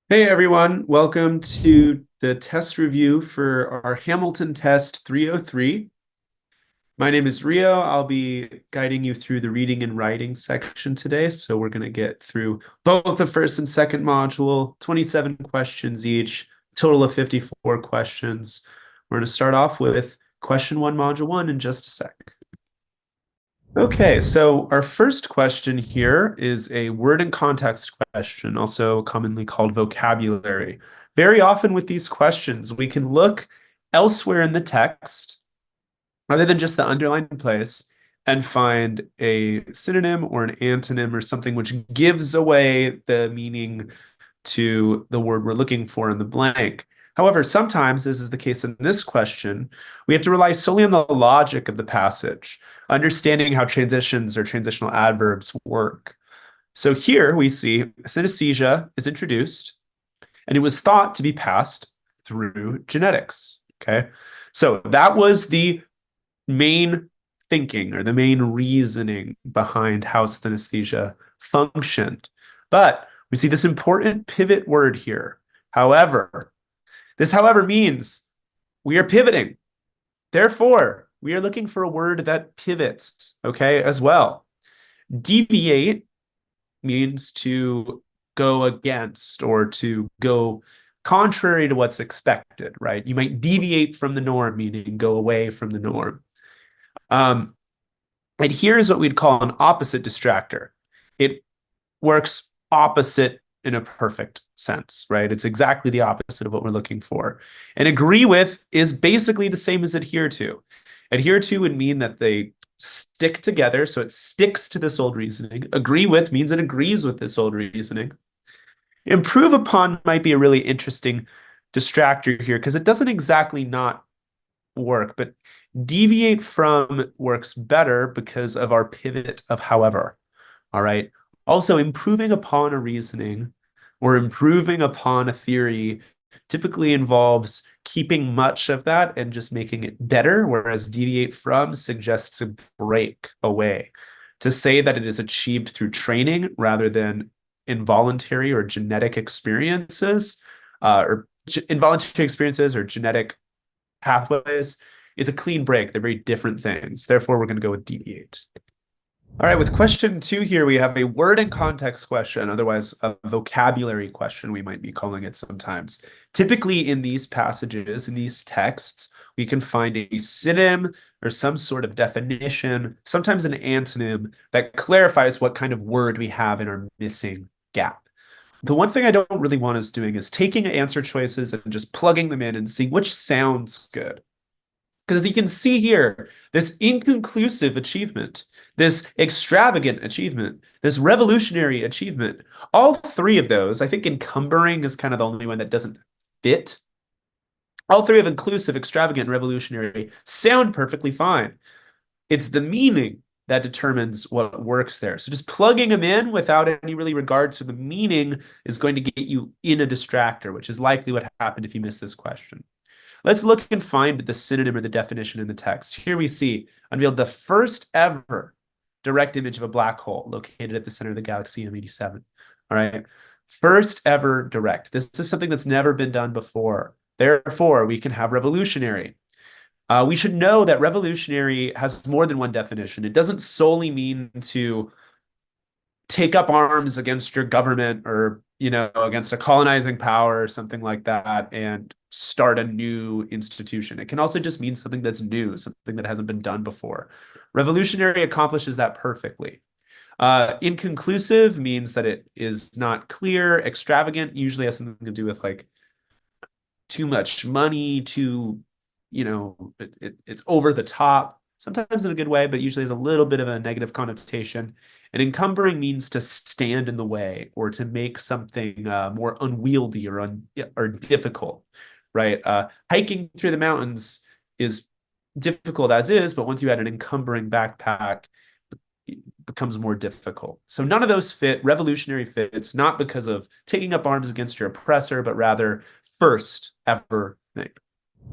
Hey everyone, welcome to the test review for our Hamilton Test 303. My name is Rio. I'll be guiding you through the reading and writing section today. So we're going to get through both the first and second module, 27 questions each, total of 54 questions. We're going to start off with question one, module one in just a sec. Okay, so our first question here is a word and context question, also commonly called vocabulary. Very often with these questions, we can look elsewhere in the text, other than just the underlined place, and find a synonym or an antonym or something which gives away the meaning to the word we're looking for in the blank. However, sometimes, this is the case in this question, we have to rely solely on the logic of the passage, understanding how transitions or transitional adverbs work. So here we see synesthesia is introduced, and it was thought to be passed through genetics. Okay. So that was the main thinking or the main reasoning behind how synesthesia functioned. But we see this important pivot word here. However, this, however, means we are pivoting. Therefore, we are looking for a word that pivots, okay, as well. Deviate means to go against or to go contrary to what's expected, right? You might deviate from the norm, meaning go away from the norm. Um, and here's what we'd call an opposite distractor. It works opposite in a perfect sense, right? It's exactly the opposite of what we're looking for. And agree with is basically the same as adhere to. Adhere to would mean that they stick together, so it sticks to this old reasoning. Agree with means it agrees with this old reasoning. Improve upon might be a really interesting distractor here because it doesn't exactly not work, but deviate from works better because of our pivot of however. All right. Also, improving upon a reasoning or improving upon a theory typically involves keeping much of that and just making it better, whereas deviate from suggests a break away. To say that it is achieved through training rather than involuntary or genetic experiences, or involuntary experiences or genetic pathways, it's a clean break. They're very different things. Therefore, we're going to go with deviate. All right, with question two here, we have a word and context question, otherwise a vocabulary question, we might be calling it sometimes. Typically in these passages, in these texts, we can find a synonym or some sort of definition, sometimes an antonym that clarifies what kind of word we have in our missing gap. The one thing I don't really want us doing is taking answer choices and just plugging them in and seeing which sounds good. Because as you can see here, this inconclusive achievement, this extravagant achievement, this revolutionary achievement, all three of those, I think encumbering is kind of the only one that doesn't fit. All three of inclusive, extravagant, and revolutionary sound perfectly fine. It's the meaning that determines what works there. So just plugging them in without any really regard to the meaning is going to get you in a distractor, which is likely what happened if you missed this question. Let's look and find the synonym or the definition in the text. Here we see unveiled the first ever direct image of a black hole located at the center of the galaxy M87. All right. First ever direct. This is something that's never been done before. Therefore, we can have revolutionary. We should know that revolutionary has more than one definition. It doesn't solely mean to take up arms against your government or against a colonizing power or something like that and start a new institution. It can also just mean something that's new, something that hasn't been done before. Revolutionary accomplishes that perfectly. Inconclusive means that it is not clear. Extravagant usually has something to do with like too much money, it's over the top, sometimes in a good way, but usually has a little bit of a negative connotation. And encumbering means to stand in the way or to make something more unwieldy or difficult, right? Hiking through the mountains is difficult as is, but once you add an encumbering backpack, it becomes more difficult. So none of those fit. Revolutionary fits not because of taking up arms against your oppressor, but rather first ever thing.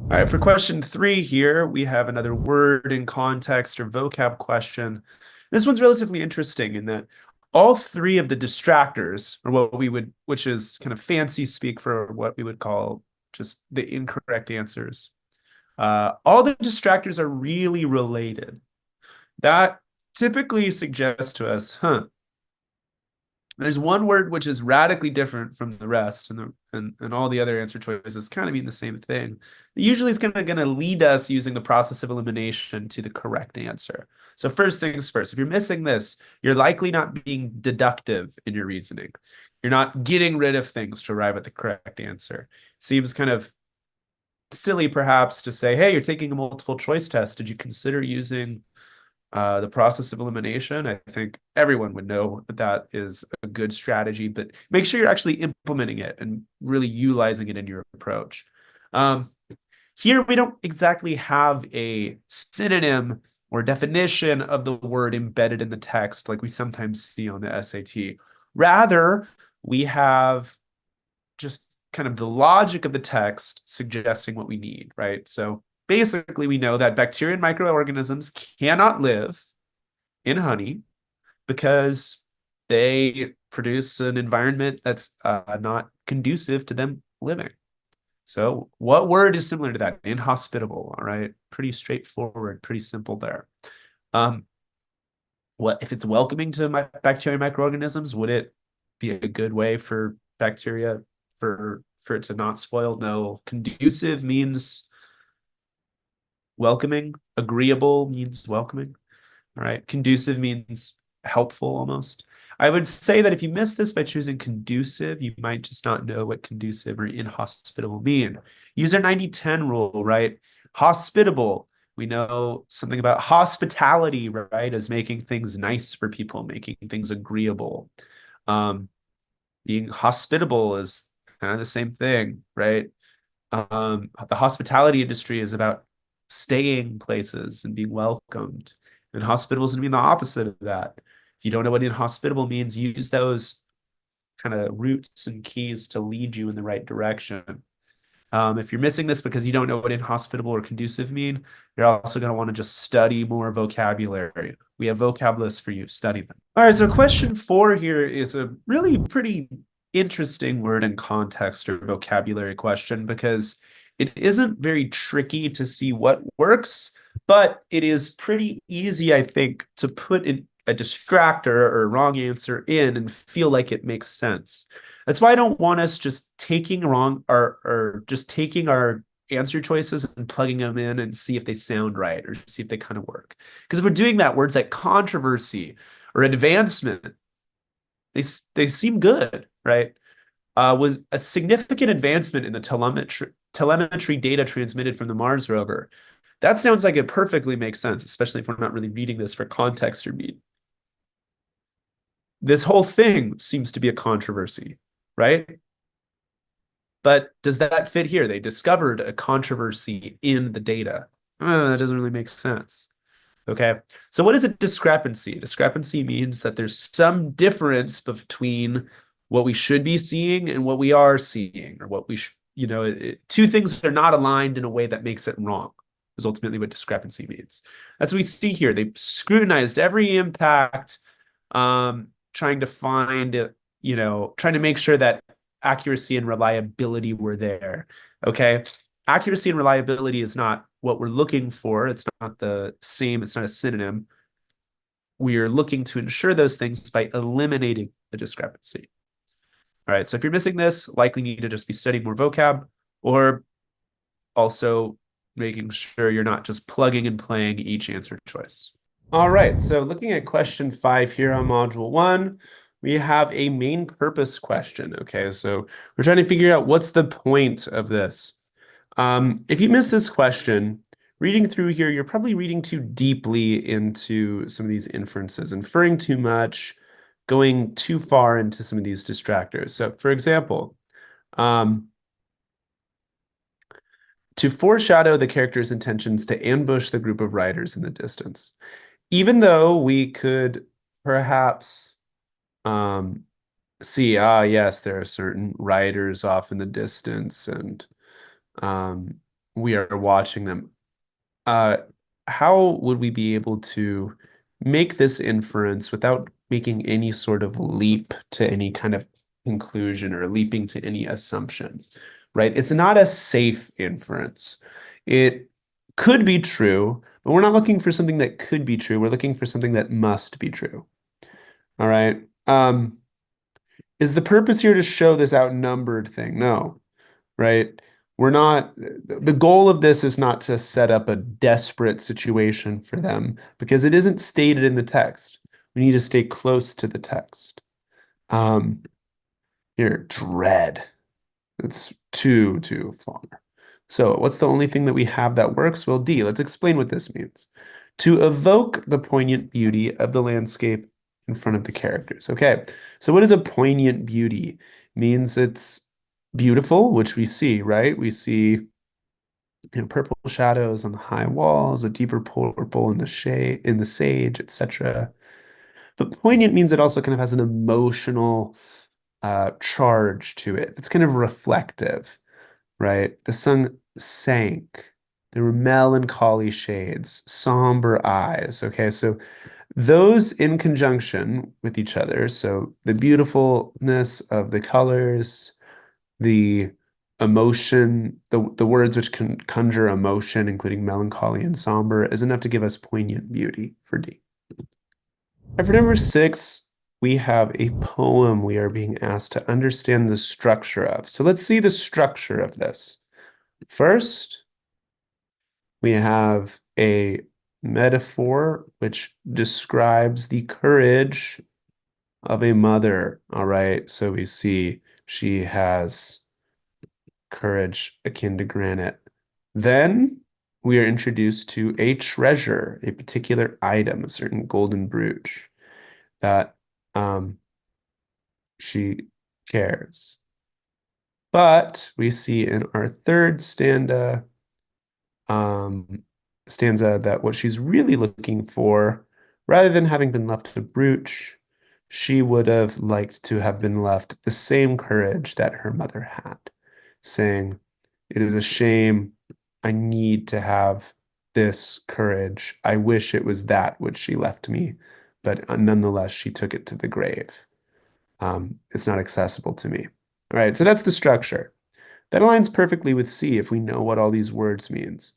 All right, for question three here, we have another word in context or vocab question. This one's relatively interesting in that all three of the distractors, or which is kind of fancy speak for what we would call just the incorrect answers. All the distractors are really related. That typically suggests to us, there's one word which is radically different from the rest, and all the other answer choices kind of mean the same thing. Usually it's going to lead us using the process of elimination to the correct answer. So first things first, if you're missing this, you're likely not being deductive in your reasoning. You're not getting rid of things to arrive at the correct answer. It seems kind of silly perhaps to say, hey, you're taking a multiple choice test. Did you consider using the process of elimination? I think everyone would know that that is a good strategy, but make sure you're actually implementing it and really utilizing it in your approach. Here, we don't exactly have a synonym or definition of the word embedded in the text like we sometimes see on the SAT. Rather, we have just kind of the logic of the text suggesting what we need, right? So basically, we know that bacteria and microorganisms cannot live in honey because they produce an environment that's not conducive to them living. So, what word is similar to that? Inhospitable. All right, pretty straightforward, pretty simple there. What if it's welcoming to bacteria and microorganisms? Would it be a good way for bacteria for it to not spoil? No. Conducive means welcoming. Agreeable means welcoming. All right. Conducive means helpful almost. I would say that if you miss this by choosing conducive, you might just not know what conducive or inhospitable mean. Use our 90-10 rule, right? Hospitable. We know something about hospitality, right? As making things nice for people, making things agreeable. Being hospitable is kind of the same thing, right? The hospitality industry is about staying places and being welcomed. And hospitable is going to mean the opposite of that. If you don't know what inhospitable means, use those kind of roots and keys to lead you in the right direction. If you're missing this because you don't know what inhospitable or conducive mean, you're also going to want to just study more vocabulary. We have vocab lists for you. Study them. All right, so question 4 here is a really pretty interesting word and context or vocabulary question because it isn't very tricky to see what works, but it is pretty easy, I think, to put in a distractor or a wrong answer in and feel like it makes sense. That's why I don't want us just taking wrong or just taking our answer choices and plugging them in and see if they sound right or see if they kind of work. Because if we're doing that, words like controversy or advancement, they seem good, right? Was a significant advancement in the telemetry data transmitted from the Mars rover. That sounds like it perfectly makes sense, especially if we're not really reading this for context or meaning. This whole thing seems to be a controversy, right? But does that fit here? They discovered a controversy in the data. That doesn't really make sense. Okay. So what is a discrepancy? Discrepancy means that there's some difference between what we should be seeing and what we are seeing, or what we two things are not aligned in a way that makes it wrong, is ultimately what discrepancy means. That's what we see here. They scrutinized every impact, trying to find, trying to make sure that accuracy and reliability were there. Okay. Accuracy and reliability is not what we're looking for. It's not the same. It's not a synonym. We are looking to ensure those things by eliminating the discrepancy. All right. So if you're missing this, likely need to just be studying more vocab, or also making sure you're not just plugging and playing each answer choice. All right. So looking at question 5 here on module 1, we have a main purpose question. Okay. So we're trying to figure out what's the point of this. If you miss this question, reading through here, you're probably reading too deeply into some of these inferences, inferring too much, going too far into some of these distractors. So, for example, to foreshadow the character's intentions to ambush the group of riders in the distance. Even though we could perhaps see, yes, there are certain riders off in the distance, and we are watching them. How would we be able to make this inference without making any sort of leap to any kind of conclusion or leaping to any assumption, right? It's not a safe inference. It could be true, but we're not looking for something that could be true. We're looking for something that must be true. All right. Is the purpose here to show this outnumbered thing? No, right? We're not, the goal of this is not to set up a desperate situation for them because it isn't stated in the text. We need to stay close to the text. Here, dread. It's too far. So what's the only thing that we have that works? Well, D, let's explain what this means. To evoke the poignant beauty of the landscape in front of the characters. Okay, so what is a poignant beauty? Means it's beautiful, which we see, right? We see, purple shadows on the high walls, a deeper purple in the shade, in the sage, etc. But poignant means it also kind of has an emotional charge to it. It's kind of reflective, right? The sun sank. There were melancholy shades, somber eyes. Okay, so those in conjunction with each other, so the beautifulness of the colors, the emotion, the words which can conjure emotion, including melancholy and somber, is enough to give us poignant beauty for D. And for number 6, we have a poem we are being asked to understand the structure of. So let's see the structure of this. First, we have a metaphor which describes the courage of a mother. All right, so we see she has courage akin to granite. Then we are introduced to a treasure, a particular item, a certain golden brooch that she cares. But we see in our third stanza that what she's really looking for, rather than having been left a brooch, she would have liked to have been left the same courage that her mother had, saying, "It is a shame. I need to have this courage. I wish it was that which she left me, but nonetheless, she took it to the grave. It's not accessible to me." All right, so that's the structure. That aligns perfectly with C if we know what all these words means.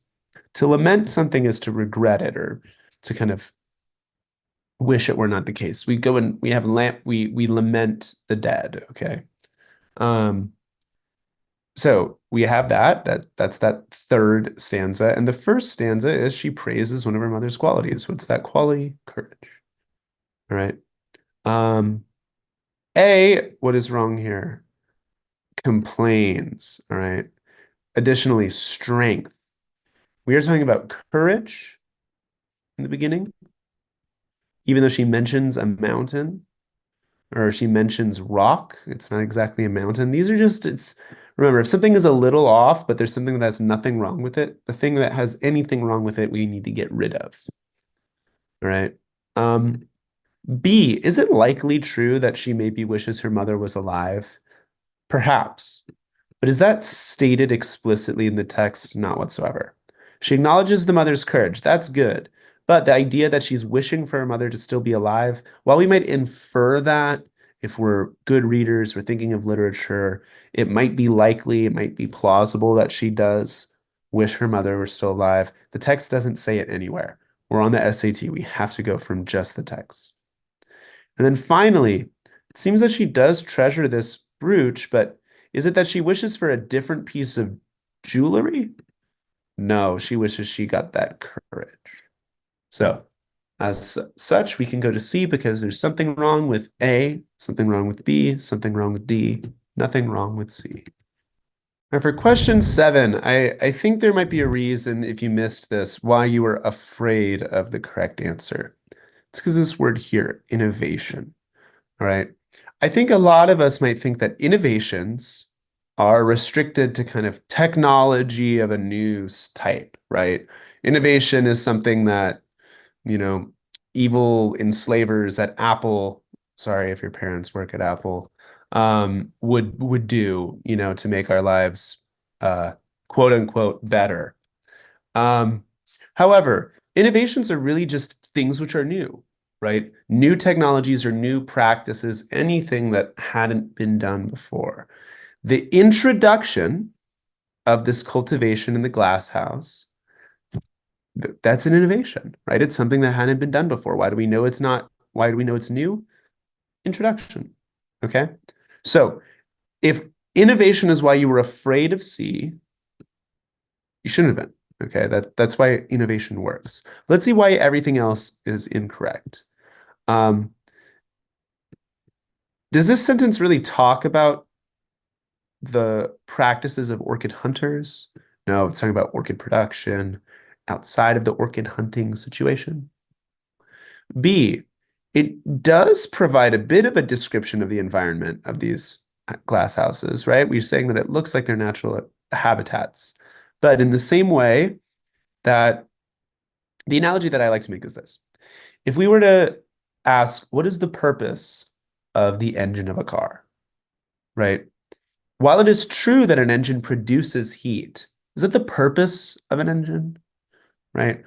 To lament something is to regret it or to kind of wish it were not the case. We go and we have we lament the dead, okay? So we have that's that third stanza. And the first stanza is she praises one of her mother's qualities. What's that quality? Courage. All right. What is wrong here? Complains. All right. Additionally, strength. We are talking about courage in the beginning, even though she mentions a mountain or she mentions rock. It's not exactly a mountain. These are just, remember, if something is a little off, but there's something that has nothing wrong with it, the thing that has anything wrong with it, we need to get rid of. All right. B, is it likely true that she maybe wishes her mother was alive? Perhaps. But is that stated explicitly in the text? Not whatsoever. She acknowledges the mother's courage. That's good. But the idea that she's wishing for her mother to still be alive, while we might infer that if we're good readers, we're thinking of literature, it might be likely, it might be plausible that she does wish her mother were still alive. The text doesn't say it anywhere. We're on the SAT. We have to go from just the text. And then finally, it seems that she does treasure this brooch, but is it that she wishes for a different piece of jewelry? No, she wishes she got that courage. So, as such, we can go to C because there's something wrong with A, something wrong with B, something wrong with D, nothing wrong with C. Now for question 7, I think there might be a reason, if you missed this, why you were afraid of the correct answer. It's because this word here, innovation. All right. I think a lot of us might think that innovations are restricted to kind of technology of a new type, right? Innovation is something that, evil enslavers at Apple, sorry if your parents work at Apple, would do, to make our lives quote unquote better. However, innovations are really just things which are new. right? New technologies or new practices, anything that hadn't been done before. The introduction of this cultivation in the glass house, that's an innovation, right? It's something that hadn't been done before. Why do we know it's not? Why do we know it's new? Introduction. Okay. So if innovation is why you were afraid of C, you shouldn't have been. Okay. That's why innovation works. Let's see why everything else is incorrect. Um, does this sentence really talk about the practices of orchid hunters? No, it's talking about orchid production outside of the orchid hunting situation. B, it does provide a bit of a description of the environment of these glass houses, right? We're saying that it looks like they're natural habitats. But in the same way that the analogy that I like to make is this. If we were to ask, what is the purpose of the engine of a car, right? While it is true that an engine produces heat, is that the purpose of an engine, right?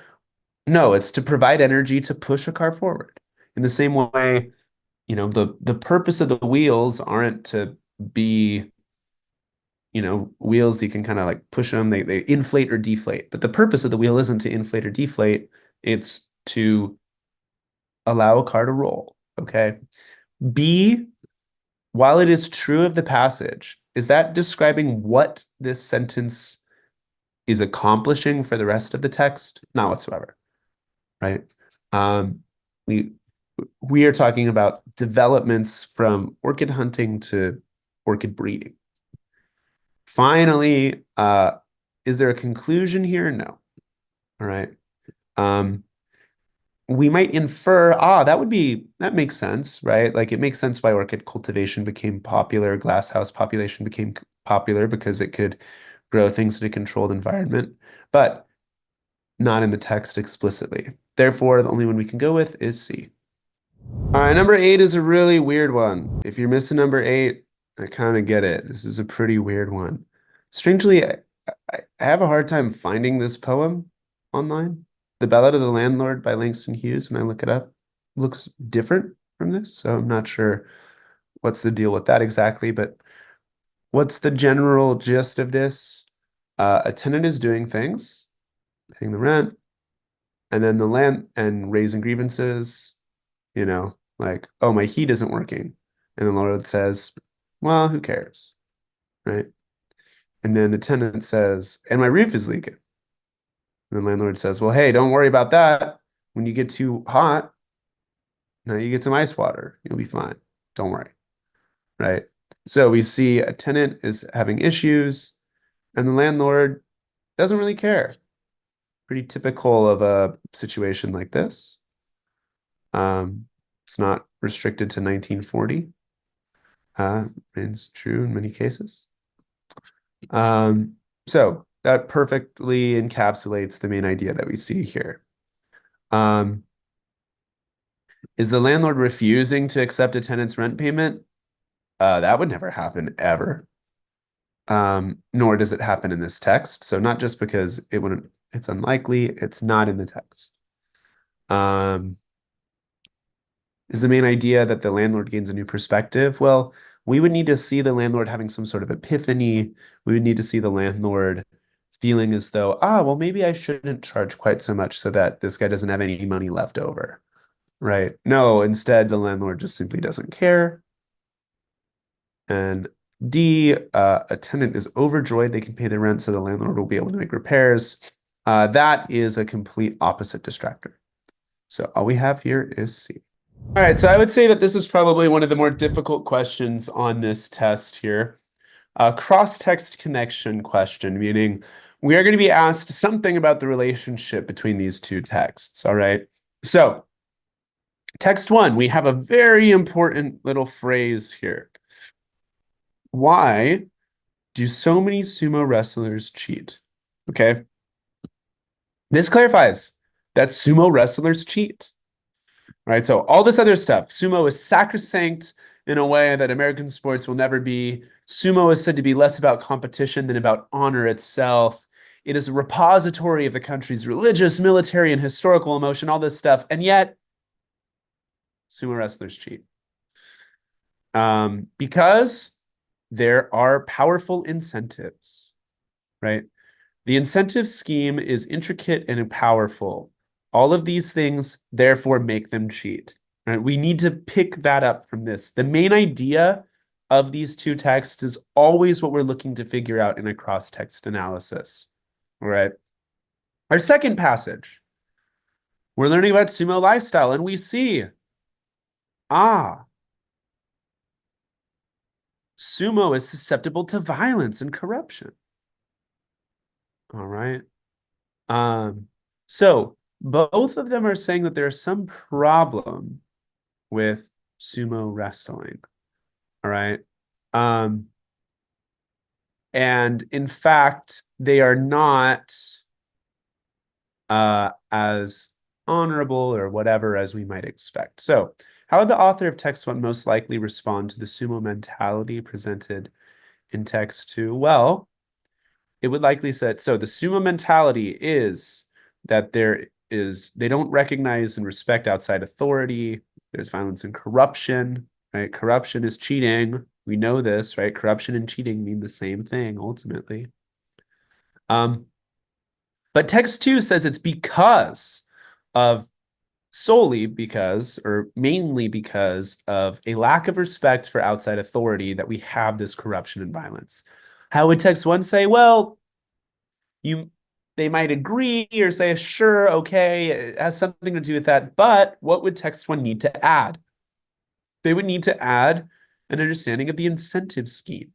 No, it's to provide energy to push a car forward. In the same way, the purpose of the wheels aren't to be, wheels you can kind of like push them, they inflate or deflate. But the purpose of the wheel isn't to inflate or deflate, it's to allow a car to roll. Okay. B, while it is true of the passage, is that describing what this sentence is accomplishing for the rest of the text? Not whatsoever, right? Um, we we are talking about developments from orchid hunting to orchid breeding. Finally, is there a conclusion here? No. All right. Um, we might infer, that makes sense, right? Like it makes sense why orchid cultivation became popular, glasshouse population became popular because it could grow things in a controlled environment, but not in the text explicitly. Therefore, the only one we can go with is C. All right, number 8 is a really weird one. If you're missing number 8, I kind of get it. This is a pretty weird one. Strangely, I have a hard time finding this poem online. The Ballad of the Landlord by Langston Hughes, when I look it up, looks different from this. So I'm not sure what's the deal with that exactly, but what's the general gist of this? A tenant is doing things, paying the rent, and then the land and raising grievances, like, oh, my heat isn't working. And the Lord says, well, who cares? Right. And then the tenant says, and my roof is leaking. And the landlord says, well, hey, don't worry about that. When you get too hot, now you get some ice water. You'll be fine. Don't worry. Right. So we see a tenant is having issues and the landlord doesn't really care. Pretty typical of a situation like this. It's not restricted to 1940. Remains true in many cases. So that perfectly encapsulates the main idea that we see here. Is the landlord refusing to accept a tenant's rent payment? That would never happen ever. Nor does it happen in this text. So not just because it's unlikely, it's not in the text. Is the main idea that the landlord gains a new perspective? Well, we would need to see the landlord having some sort of epiphany. We would need to see the landlord feeling as though, well, maybe I shouldn't charge quite so much so that this guy doesn't have any money left over, right? No, instead, the landlord just simply doesn't care. And D, a tenant is overjoyed they can pay the rent, so the landlord will be able to make repairs. That is a complete opposite distractor. So all we have here is C. All right, so I would say that this is probably one of the more difficult questions on this test here. A cross-text connection question, meaning we are going to be asked something about the relationship between these two texts, all right? So text 1, we have a very important little phrase here. Why do so many sumo wrestlers cheat? Okay. This clarifies that sumo wrestlers cheat. Right. So all this other stuff, sumo is sacrosanct in a way that American sports will never be. Sumo is said to be less about competition than about honor itself. It is a repository of the country's religious, military, and historical emotion, all this stuff. And yet, Sumo wrestlers cheat. Because there are powerful incentives, right? The incentive scheme is intricate and powerful. All of these things, therefore, make them cheat. Right? We need to pick that up from this. The main idea of these two texts is always what we're looking to figure out in a cross-text analysis. All right. Our second passage, we're learning about sumo lifestyle, and we see, sumo is susceptible to violence and corruption. All right. So both of them are saying that there's some problem with sumo wrestling. All right. And in fact, they are not as honorable or whatever as we might expect. So, how would the author of text one most likely respond to the sumo mentality presented in text two? Well, it would likely say, so the sumo mentality is that they don't recognize and respect outside authority. There's violence and corruption, right? Corruption is cheating. We know this, right? Corruption and cheating mean the same thing ultimately. But text two says it's solely because, or mainly because of a lack of respect for outside authority that we have this corruption and violence. How would text one say? Well, they might agree or say, sure, okay, it has something to do with that. But what would text one need to add? They would need to add an understanding of the incentive scheme,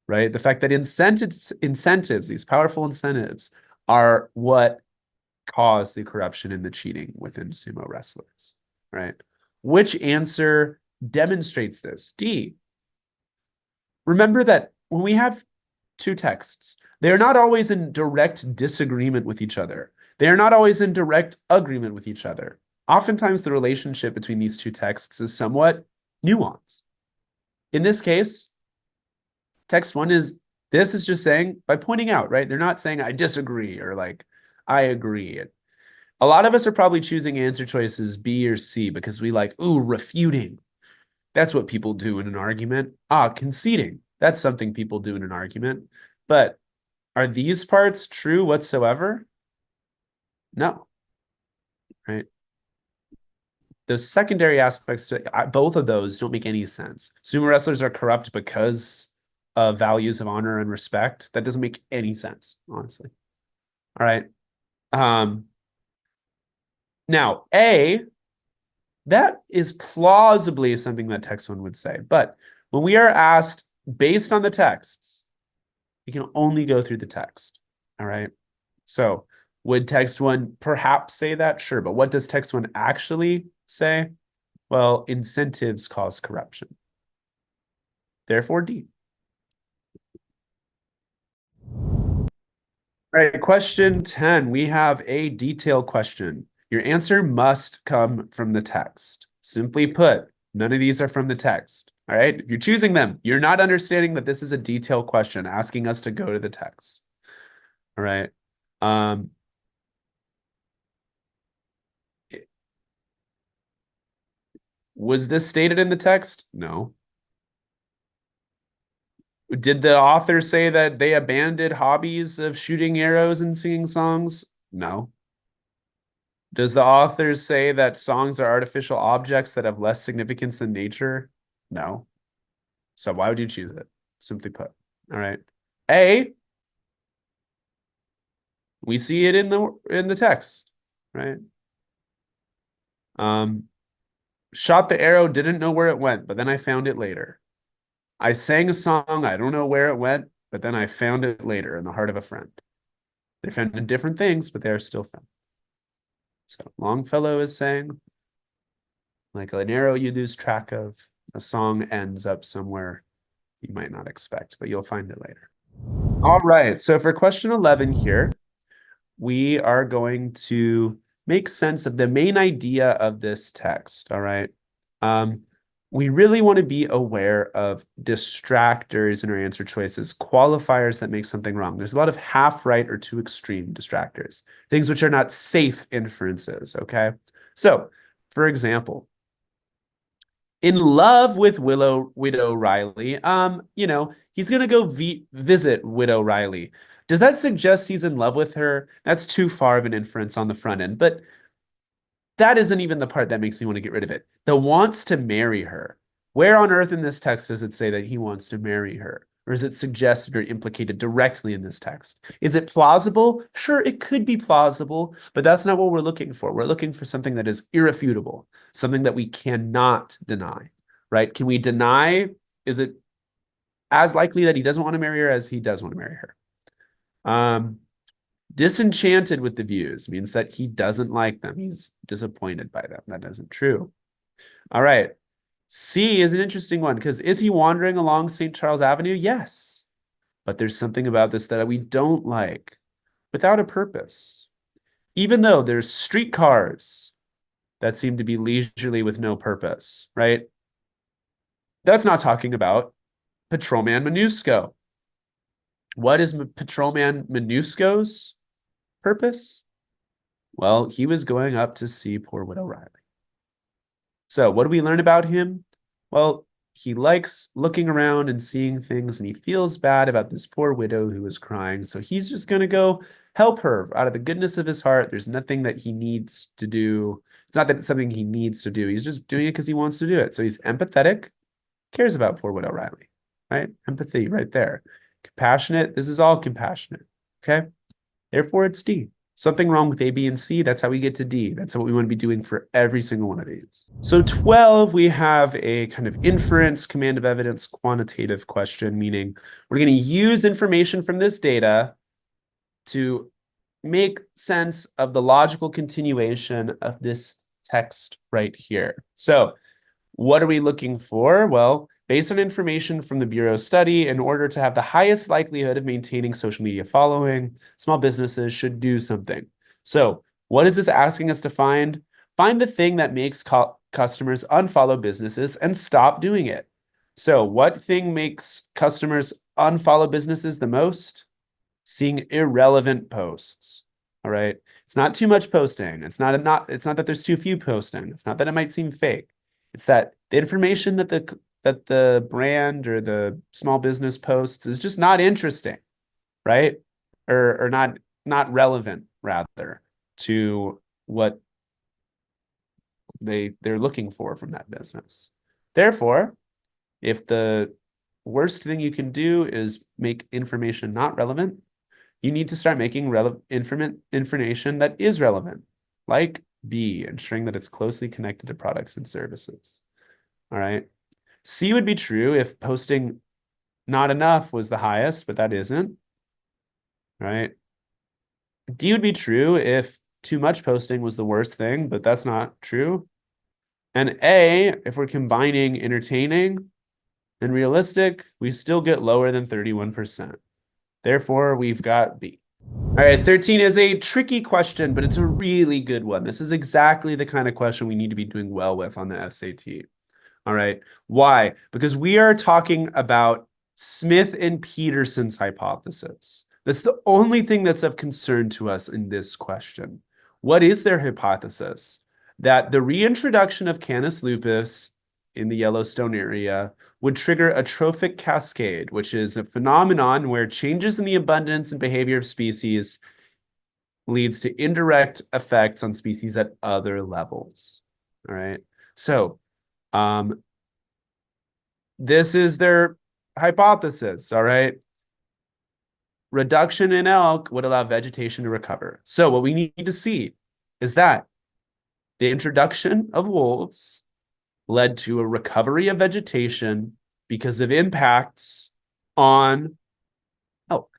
right? The fact that incentives, these powerful incentives, are what cause the corruption and the cheating within sumo wrestlers, right? Which answer demonstrates this? D. Remember that when we have two texts, they are not always in direct disagreement with each other. They are not always in direct agreement with each other. Oftentimes, the relationship between these two texts is somewhat nuanced. In this case, text one is just saying, by pointing out, right? They're not saying I disagree or like I agree. A lot of us are probably choosing answer choices B or C because we like, ooh, refuting. That's what people do in an argument. Conceding. That's something people do in an argument. But are these parts true whatsoever? No. Right? Those secondary aspects, both of those don't make any sense. Sumo wrestlers are corrupt because of values of honor and respect. That doesn't make any sense, honestly. All right. Now, A, that is plausibly something that text one would say. But when we are asked based on the texts, you can only go through the text. All right. So would text one perhaps say that? Sure. But what does text one actually say? Well, incentives cause corruption. Therefore, D. All right. Question 10. We have a detailed question. Your answer must come from the text. Simply put, none of these are from the text. All right. If you're choosing them, you're not understanding that this is a detailed question asking us to go to the text. All right. Was this stated in the text? No. Did the author say that they abandoned hobbies of shooting arrows and singing songs? No. Does the author say that songs are artificial objects that have less significance than nature? No. So why would you choose it? Simply put. All right. A, we see it in the text, right? Shot the arrow, didn't know where it went, but then I found it later. I sang a song, I don't know where it went, but then I found it later in the heart of a friend. They're found in different things, but they are still found. So Longfellow is saying, like an arrow you lose track of, a song ends up somewhere you might not expect, but you'll find it later. All right, so for question 11 here, we are going to make sense of the main idea of this text, all right? We really want to be aware of distractors in our answer choices, qualifiers that make something wrong. There's a lot of half right or too extreme distractors, things which are not safe inferences, okay? So, for example, in love with Widow Riley. He's gonna go visit Widow Riley. Does that suggest he's in love with her? That's too far of an inference on the front end, but that isn't even the part that makes me want to get rid of it. The wants to marry her. Where on earth in this text does it say that he wants to marry her? Or is it suggested or implicated directly in this text? Is it plausible? Sure, it could be plausible, but that's not what we're looking for. We're looking for something that is irrefutable, something that we cannot deny, right? Can we deny? Is it as likely that he doesn't want to marry her as he does want to marry her? Disenchanted with the views means that he doesn't like them. He's disappointed by them. That isn't true. All right. C is an interesting one because is he wandering along St. Charles Avenue? Yes. But there's something about this that we don't like without a purpose. Even though there's streetcars that seem to be leisurely with no purpose, right? That's not talking about Patrolman Minusco. What is Patrolman Minusco's purpose? Well, he was going up to see poor Widow Riley. So what do we learn about him? Well, he likes looking around and seeing things, and he feels bad about this poor widow who is crying. So he's just going to go help her out of the goodness of his heart. There's nothing that he needs to do. It's not that it's something he needs to do. He's just doing it because he wants to do it. So he's empathetic, cares about poor Widow Riley, right? Empathy right there. Compassionate. This is all compassionate. Okay. Therefore, it's D. Something wrong with A, B, and C. That's how we get to D. That's what we want to be doing for every single one of these. So 12, we have a kind of inference, command of evidence, quantitative question, meaning we're going to use information from this data to make sense of the logical continuation of this text right here. So what are we looking for? Well, based on information from the Bureau study, in order to have the highest likelihood of maintaining social media following, small businesses should do something. So what is this asking us to find? Find the thing that makes customers unfollow businesses and stop doing it. So what thing makes customers unfollow businesses the most? Seeing irrelevant posts. All right. It's not too much posting. It's not that there's too few posting. It's not that it might seem fake. It's that the information that the brand or the small business posts is just not interesting, right? Or not relevant rather to what they're looking for from that business. Therefore, if the worst thing you can do is make information not relevant, you need to start making information that is relevant, like B, ensuring that it's closely connected to products and services. All right. C would be true if posting not enough was the highest, but that isn't. Right. D would be true if too much posting was the worst thing, but that's not true. And A, if we're combining entertaining and realistic, we still get lower than 31%. Therefore, we've got B. All right, 13 is a tricky question, but it's a really good one. This is exactly the kind of question we need to be doing well with on the SAT. All right, why? Because we are talking about Smith and Peterson's hypothesis. That's the only thing that's of concern to us in this question. What is their hypothesis? That the reintroduction of Canis lupus in the Yellowstone area would trigger a trophic cascade, which is a phenomenon where changes in the abundance and behavior of species leads to indirect effects on species at other levels. All right. So this is their hypothesis. All right. Reduction in elk would allow vegetation to recover. So what we need to see is that the introduction of wolves led to a recovery of vegetation because of impacts on elk.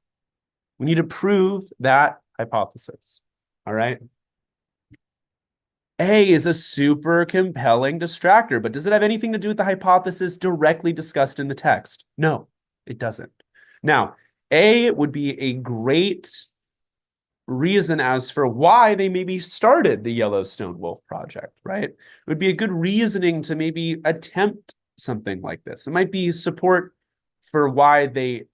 We need to prove that hypothesis. All right. A is a super compelling distractor, but does it have anything to do with the hypothesis directly discussed in the text? No, it doesn't. Now, A would be a great reason as for why they maybe started the Yellowstone Wolf Project, right? It would be a good reasoning to maybe attempt something like this. It might be support for why they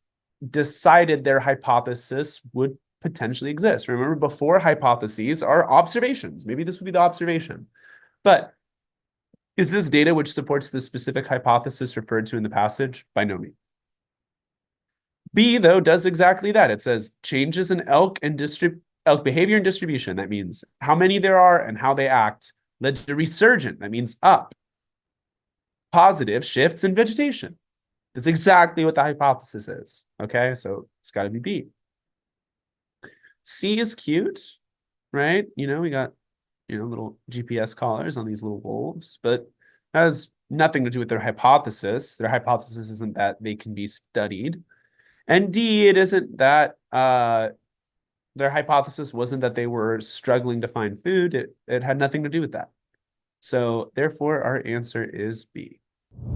decided their hypothesis would potentially exist. Remember, before hypotheses are observations. Maybe this would be the observation. But Is this data which supports the specific hypothesis referred to in the passage? By no means. B, though, does exactly that. It says changes in elk behavior and distribution. That means how many there are and how they act led to resurgent. That means up. Positive shifts in vegetation. That's exactly what the hypothesis is. Okay, so it's got to be B. C is cute, right? We got, little GPS collars on these little wolves, but that has nothing to do with their hypothesis. Their hypothesis isn't that they can be studied. And D, it isn't that their hypothesis wasn't that they were struggling to find food. It had nothing to do with that. So therefore, our answer is B.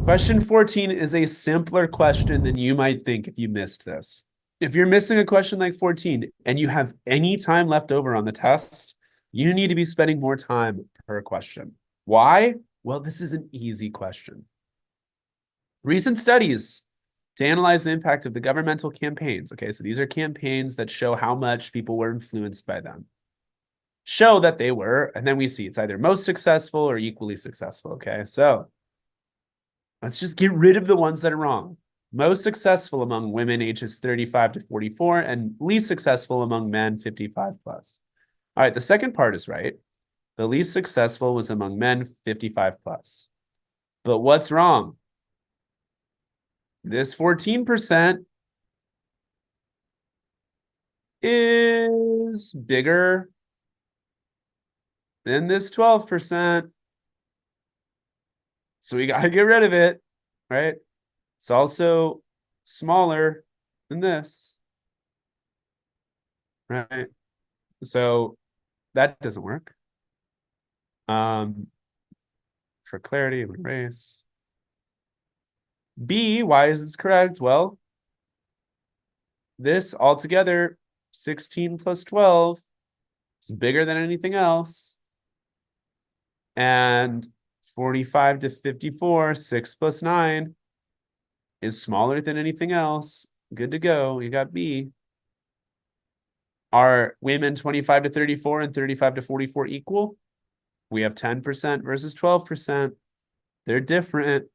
Question 14 is a simpler question than you might think if you missed this. If you're missing a question like 14 and you have any time left over on the test, you need to be spending more time per question. Why? Well, this is an easy question. Recent studies to analyze the impact of the governmental campaigns. Okay, so these are campaigns that show how much people were influenced by them. Show that they were, and then we see it's either most successful or equally successful. Okay, so let's just get rid of the ones that are wrong. Most successful among women ages 35 to 44 and least successful among men 55 plus. All right, the second part is right. The least successful was among men 55 plus. But what's wrong? This 14% is bigger than this 12%. So we got to get rid of it, right? It's also smaller than this, right? So that doesn't work. For clarity, I'm going to erase. B, why is this correct? Well, this altogether, 16 plus 12, is bigger than anything else. And 45 to 54, 6 plus 9 is smaller than anything else. Good to go. You got B. Are women 25 to 34 and 35 to 44 equal? We have 10% versus 12%. They're different.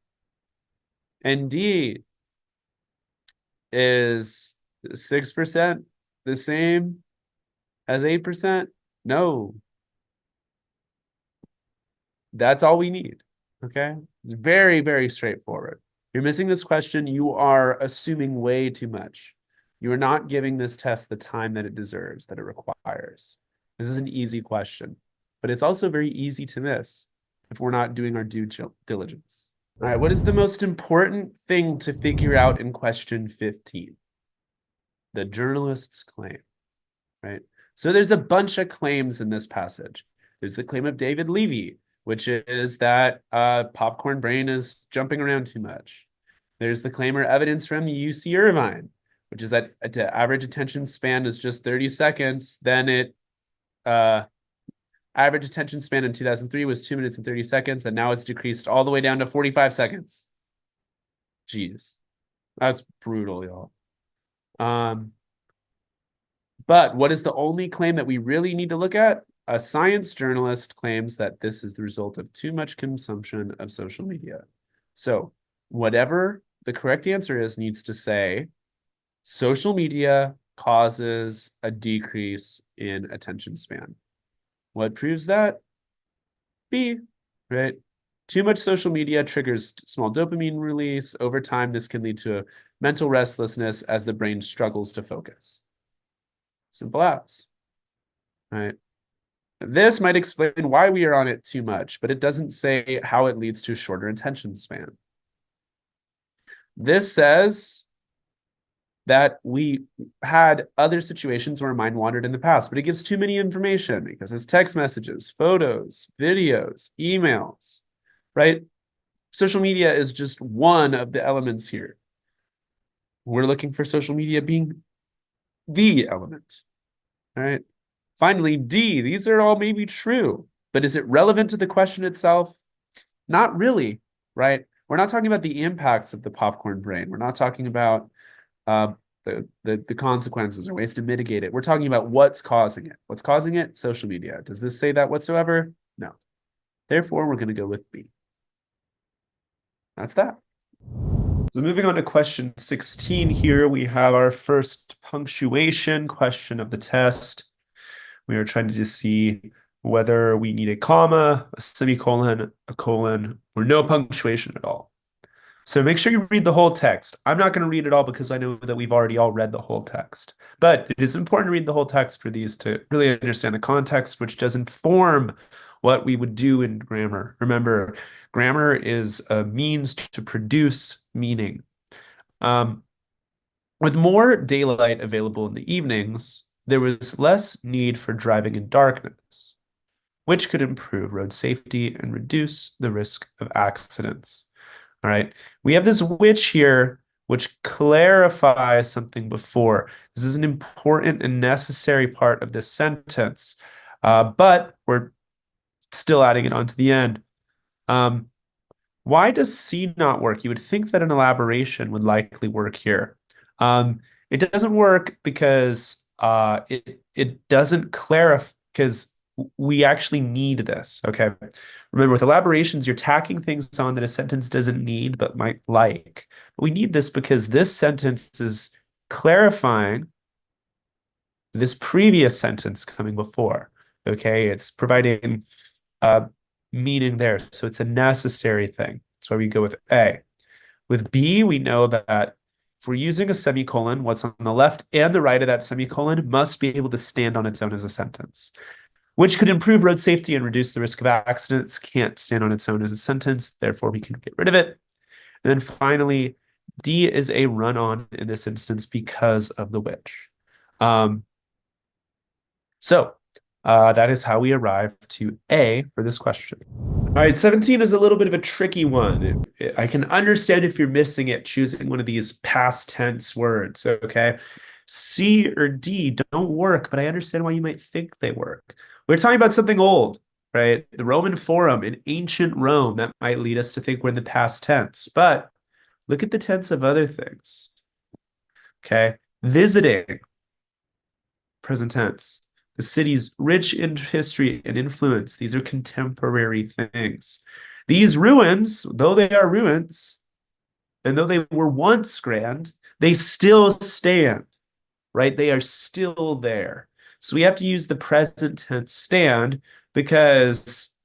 And D, is 6% the same as 8%? No. That's all we need. Okay? It's very, very straightforward. If you're missing this question, you are assuming way too much. You are not giving this test the time that it deserves, that it requires. This is an easy question, but it's also very easy to miss if we're not doing our due diligence. All right, what is the most important thing to figure out in question 15? The journalist's claim, right? So there's a bunch of claims in this passage. There's the claim of David Levy, which is that popcorn brain is jumping around too much. There's the claim or evidence from UC Irvine, which is that the average attention span is just 30 seconds. Then average attention span in 2003 was 2 minutes and 30 seconds, and now it's decreased all the way down to 45 seconds. Jeez, that's brutal, y'all. But what is the only claim that we really need to look at? A science journalist claims that this is the result of too much consumption of social media. So whatever the correct answer is needs to say social media causes a decrease in attention span. What proves that? B, right? Too much social media triggers small dopamine release. Over time, this can lead to mental restlessness as the brain struggles to focus. Simple as, right? This might explain why we are on it too much, but it doesn't say how it leads to a shorter attention span. This says that we had other situations where our mind wandered in the past, but it gives too many information because it's text messages, photos, videos, emails, right? Social media is just one of the elements here. We're looking for social media being the element, all right? Finally, D, these are all maybe true, but is it relevant to the question itself? Not really, right? We're not talking about the impacts of the popcorn brain. We're not talking about the consequences or ways to mitigate it. We're talking about what's causing it. What's causing it? Social media. Does this say that whatsoever? No. Therefore, we're going to go with B. That's that. So moving on to question 16 here, we have our first punctuation question of the test. We are trying to just see whether we need a comma, a semicolon, a colon, or no punctuation at all. So make sure you read the whole text. I'm not going to read it all because I know that we've already all read the whole text. But it is important to read the whole text for these to really understand the context, which does inform what we would do in grammar. Remember, grammar is a means to produce meaning. With more daylight available in the evenings, there was less need for driving in darkness, which could improve road safety and reduce the risk of accidents. All right. We have this which here, which clarifies something before. This is an important and necessary part of this sentence, but we're still adding it onto the end. Why does C not work? You would think that an elaboration would likely work here. It doesn't work because it doesn't clarify, because we actually need this. Okay. Remember, with elaborations, you're tacking things on that a sentence doesn't need but might like. But we need this because this sentence is clarifying this previous sentence coming before. Okay. It's providing meaning there. So it's a necessary thing. That's why we go with A. With B, we know that if we're using a semicolon, what's on the left and the right of that semicolon must be able to stand on its own as a sentence, which could improve road safety and reduce the risk of accidents. Can't stand on its own as a sentence, therefore we can get rid of it. And then finally, D is a run-on in this instance because of the which. That is how we arrive to A for this question. All right, 17 is a little bit of a tricky one. I can understand if you're missing it, choosing one of these past tense words, okay? C or D don't work, but I understand why you might think they work. We're talking about something old, right? The Roman Forum in ancient Rome, that might lead us to think we're in the past tense. But look at the tense of other things, okay? Visiting, present tense. The city's rich in history and influence. These are contemporary things. These ruins, though they are ruins, and though they were once grand, they still stand, right? They are still there. So we have to use the present tense stand because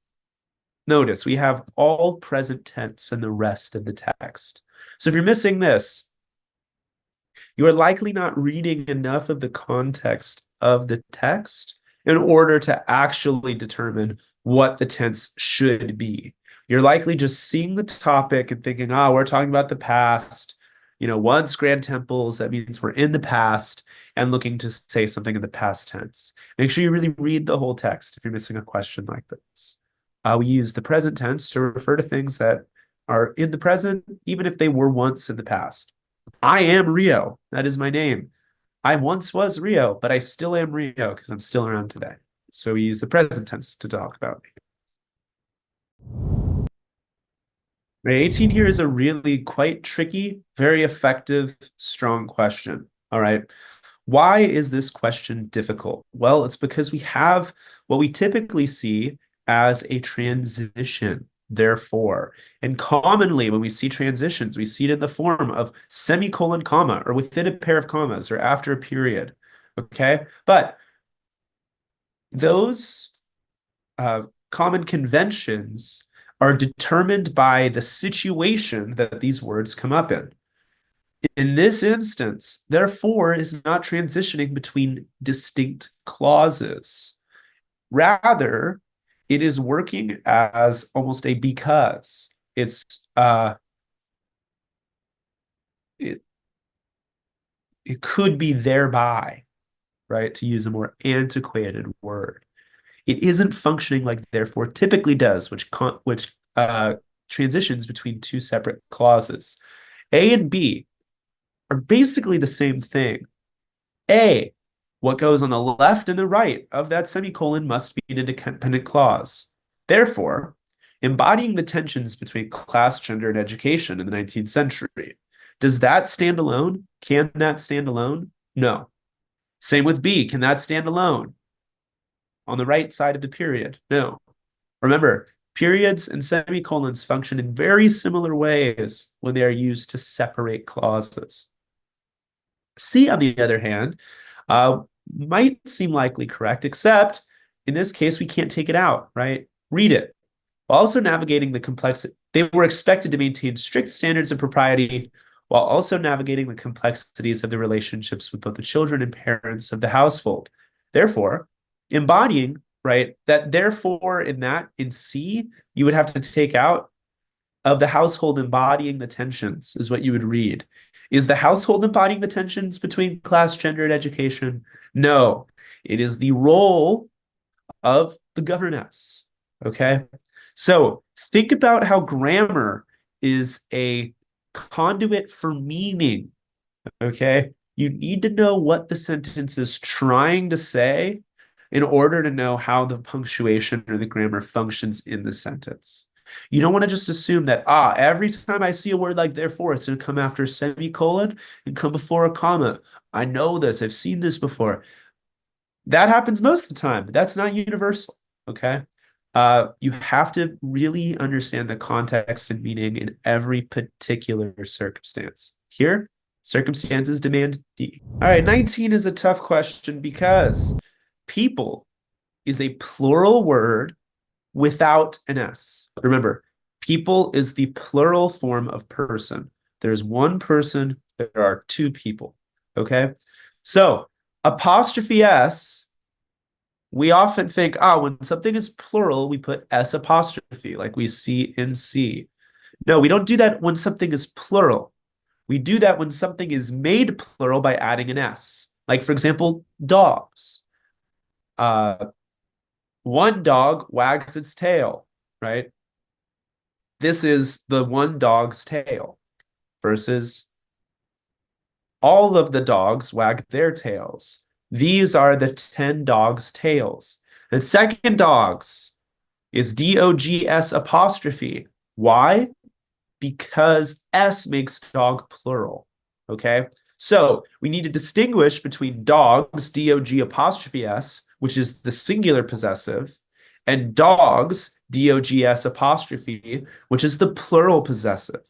notice we have all present tense in the rest of the text. So if you're missing this, you are likely not reading enough of the context of the text in order to actually determine what the tense should be. You're likely just seeing the topic and thinking, oh, we're talking about the past. Once grand temples, that means we're in the past and looking to say something in the past tense. Make sure you really read the whole text if you're missing a question like this. We use the present tense to refer to things that are in the present, even if they were once in the past. I am Rio. That is my name. I once was Rio, but I still am Rio because I'm still around today. So we use the present tense to talk about me. Right, 18 here is a really quite tricky, very effective, strong question. All right. Why is this question difficult? Well, it's because we have what we typically see as a transition, therefore. And commonly, when we see transitions, we see it in the form of semicolon, comma, or within a pair of commas, or after a period. Okay? But those common conventions are determined by the situation that these words come up in. In this instance, therefore is not transitioning between distinct clauses. Rather, it is working as almost a because. It could be thereby, right? To use a more antiquated word. It isn't functioning like therefore typically does, which transitions between two separate clauses. A and B are basically the same thing. A, what goes on the left and the right of that semicolon must be an independent clause. Therefore, embodying the tensions between class, gender, and education in the 19th century. Does that stand alone? Can that stand alone? No. Same with B. Can that stand alone? On the right side of the period? No. Remember, Periods and semicolons function in very similar ways when they are used to separate clauses. C, on the other hand, might seem likely correct, except in this case, we can't take it out, right? Read it. While also navigating the complexity, they were expected to maintain strict standards of propriety while also navigating the complexities of the relationships with both the children and parents of the household. Therefore, embodying, right, that therefore in C, you would have to take out of the household embodying the tensions is what you would read. Is the household embodying the tensions between class, gender, and education? No, it is the role of the governess. Okay. So think about how grammar is a conduit for meaning. Okay. You need to know what the sentence is trying to say in order to know how the punctuation or the grammar functions in the sentence. You don't want to just assume that, every time I see a word like therefore, it's going to come after a semicolon and come before a comma. I know this. I've seen this before. That happens most of the time, but that's not universal. Okay. You have to really understand the context and meaning in every particular circumstance. Here, circumstances demand D. All right, 19 is a tough question because people is a plural word without an S. Remember, people is the plural form of person. There's one person, there are two people. Okay. So apostrophe S, we often think, when something is plural, we put S apostrophe, like we see in C. No, we don't do that when something is plural. We do that when something is made plural by adding an S. Like, for example, dogs. One dog wags its tail, right? This is the one dog's tail versus all of the dogs wag their tails. These are the 10 dogs' tails. The second dogs is D-O-G-S apostrophe. Why? Because S makes dog plural. Okay? So we need to distinguish between dogs, D-O-G apostrophe S, which is the singular possessive, and dogs, D-O-G-S apostrophe, which is the plural possessive.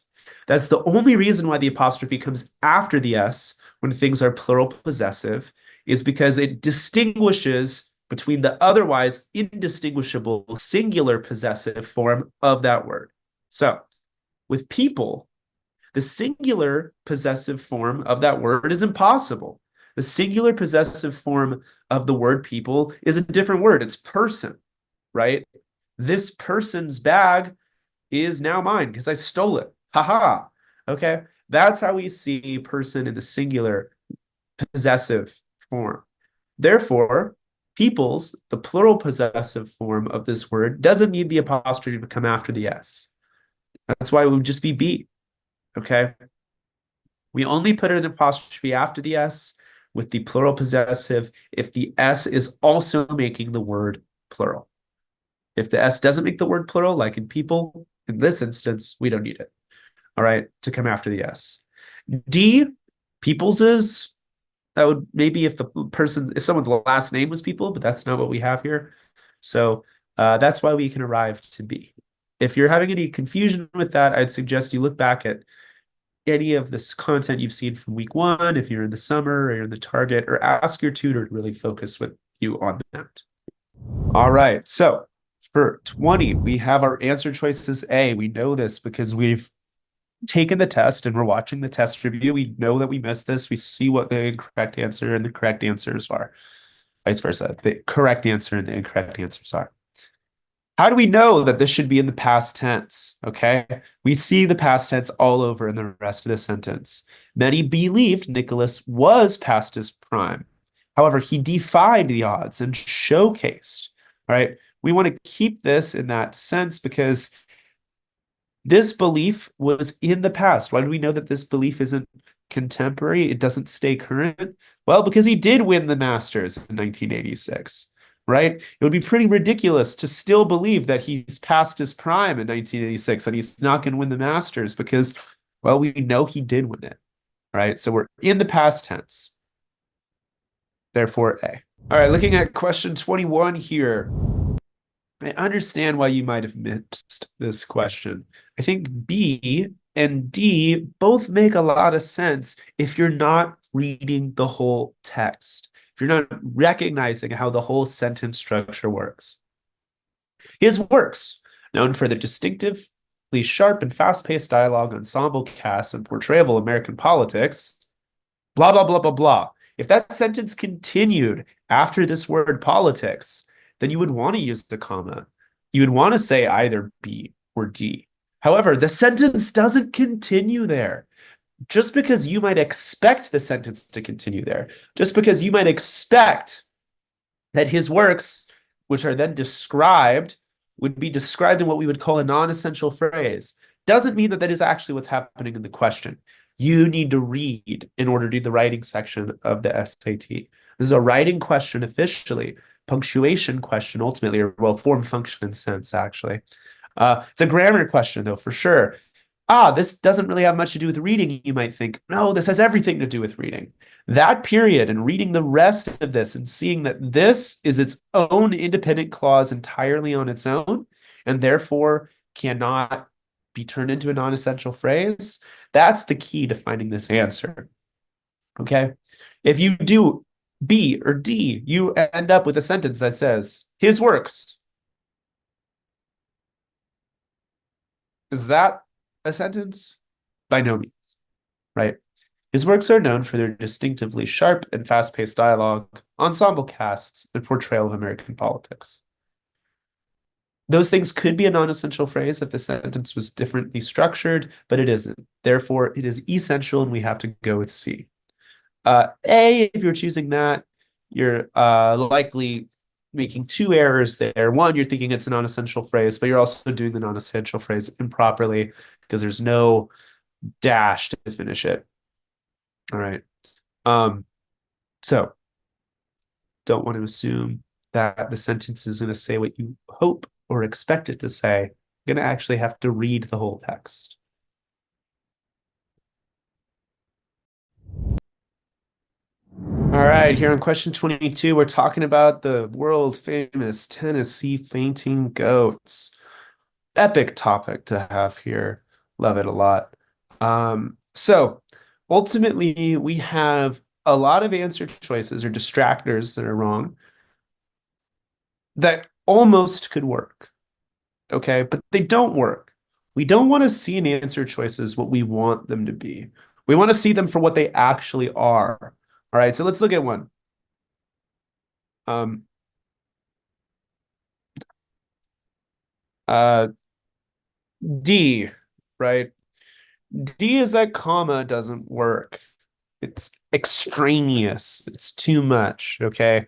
That's the only reason why the apostrophe comes after the S when things are plural possessive, is because it distinguishes between the otherwise indistinguishable singular possessive form of that word. So with people, the singular possessive form of that word is impossible. The singular possessive form of the word people is a different word. It's person, right? This person's bag is now mine because I stole it. Haha. Okay. That's how we see person in the singular possessive form. Therefore, people's, the plural possessive form of this word, doesn't need the apostrophe to come after the S. That's why it would just be B. Okay. We only put an apostrophe after the S with the plural possessive if the S is also making the word plural. If the S doesn't make the word plural, like in people, in this instance, we don't need it. All right, to come after the S. D, people's is, that would maybe if if someone's last name was people, but that's not what we have here. So that's why we can arrive to B. If you're having any confusion with that, I'd suggest you look back at any of this content you've seen from week 1, if you're in the summer or you're in the target, or ask your tutor to really focus with you on that. All right, so for 20, we have our answer choices A. We know this because we've taken the test and we're watching the test review. We know that we missed this. We see what the incorrect answer and the correct answers are. Vice versa. The correct answer and the incorrect answers are. How do we know that this should be in the past tense? Okay. We see the past tense all over in the rest of the sentence. Many believed Nicholas was past his prime. However, he defied the odds and showcased. All right. We want to keep this in that sense because this belief was in the past. Why do we know that this belief isn't contemporary? It doesn't stay current? Well, because he did win the Masters in 1986, right? It would be pretty ridiculous to still believe that he's past his prime in 1986 and he's not going to win the Masters because, well, we know he did win it, right? So we're in the past tense. Therefore, A. All right, looking at question 21 here. I understand why you might have missed this question. I think B and D both make a lot of sense if you're not reading the whole text, if you're not recognizing how the whole sentence structure works. His works, known for their distinctively sharp and fast-paced dialogue, ensemble casts, and portrayal of American politics, blah, blah, blah, blah, blah. If that sentence continued after this word politics, then you would want to use the comma. You would want to say either B or D. However, the sentence doesn't continue there. Just because you might expect the sentence to continue there, just because you might expect that his works, which are then described, would be described in what we would call a non-essential phrase, doesn't mean that that is actually what's happening in the question. You need to read in order to do the writing section of the SAT. This is a writing question officially, punctuation question ultimately, or well, form, function, and sense actually. It's a grammar question though, for sure. This doesn't really have much to do with reading, you might think. No, this has everything to do with reading. That period and reading the rest of this and seeing that this is its own independent clause entirely on its own, and therefore cannot be turned into a non-essential phrase, that's the key to finding this answer. Okay? If you do B or D, you end up with a sentence that says, his works. Is that a sentence? By no means, right? His works are known for their distinctively sharp and fast-paced dialogue, ensemble casts, and portrayal of American politics. Those things could be a non-essential phrase if the sentence was differently structured, but it isn't. Therefore, it is essential, and we have to go with C. A, if you're choosing that, you're likely making two errors there. One, you're thinking it's a non-essential phrase, but you're also doing the non-essential phrase improperly because there's no dash to finish it. All right. So don't want to assume that the sentence is going to say what you hope or expect it to say. You're going to actually have to read the whole text. All right, here on question 22, we're talking about the world famous Tennessee fainting goats. Epic topic to have here. Love it a lot. So ultimately, we have a lot of answer choices or distractors that are wrong that almost could work. Okay, but they don't work. We don't want to see in answer choices what we want them to be. We want to see them for what they actually are. All right, so let's look at one. Um, uh, D, right? D is that comma doesn't work. It's extraneous. It's too much, okay?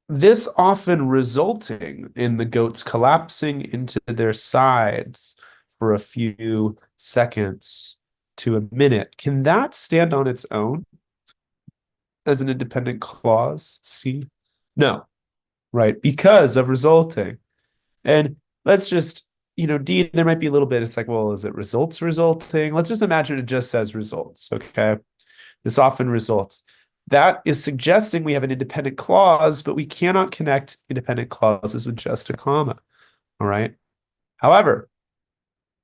This often resulting in the goats collapsing into their sides for a few seconds to a minute. Can that stand on its own as an independent clause? C? No, right? Because of resulting. And let's just, D, there might be a little bit. It's like, well, is it results resulting? Let's just imagine it just says results, okay? This often results. That is suggesting we have an independent clause, but we cannot connect independent clauses with just a comma, all right? However,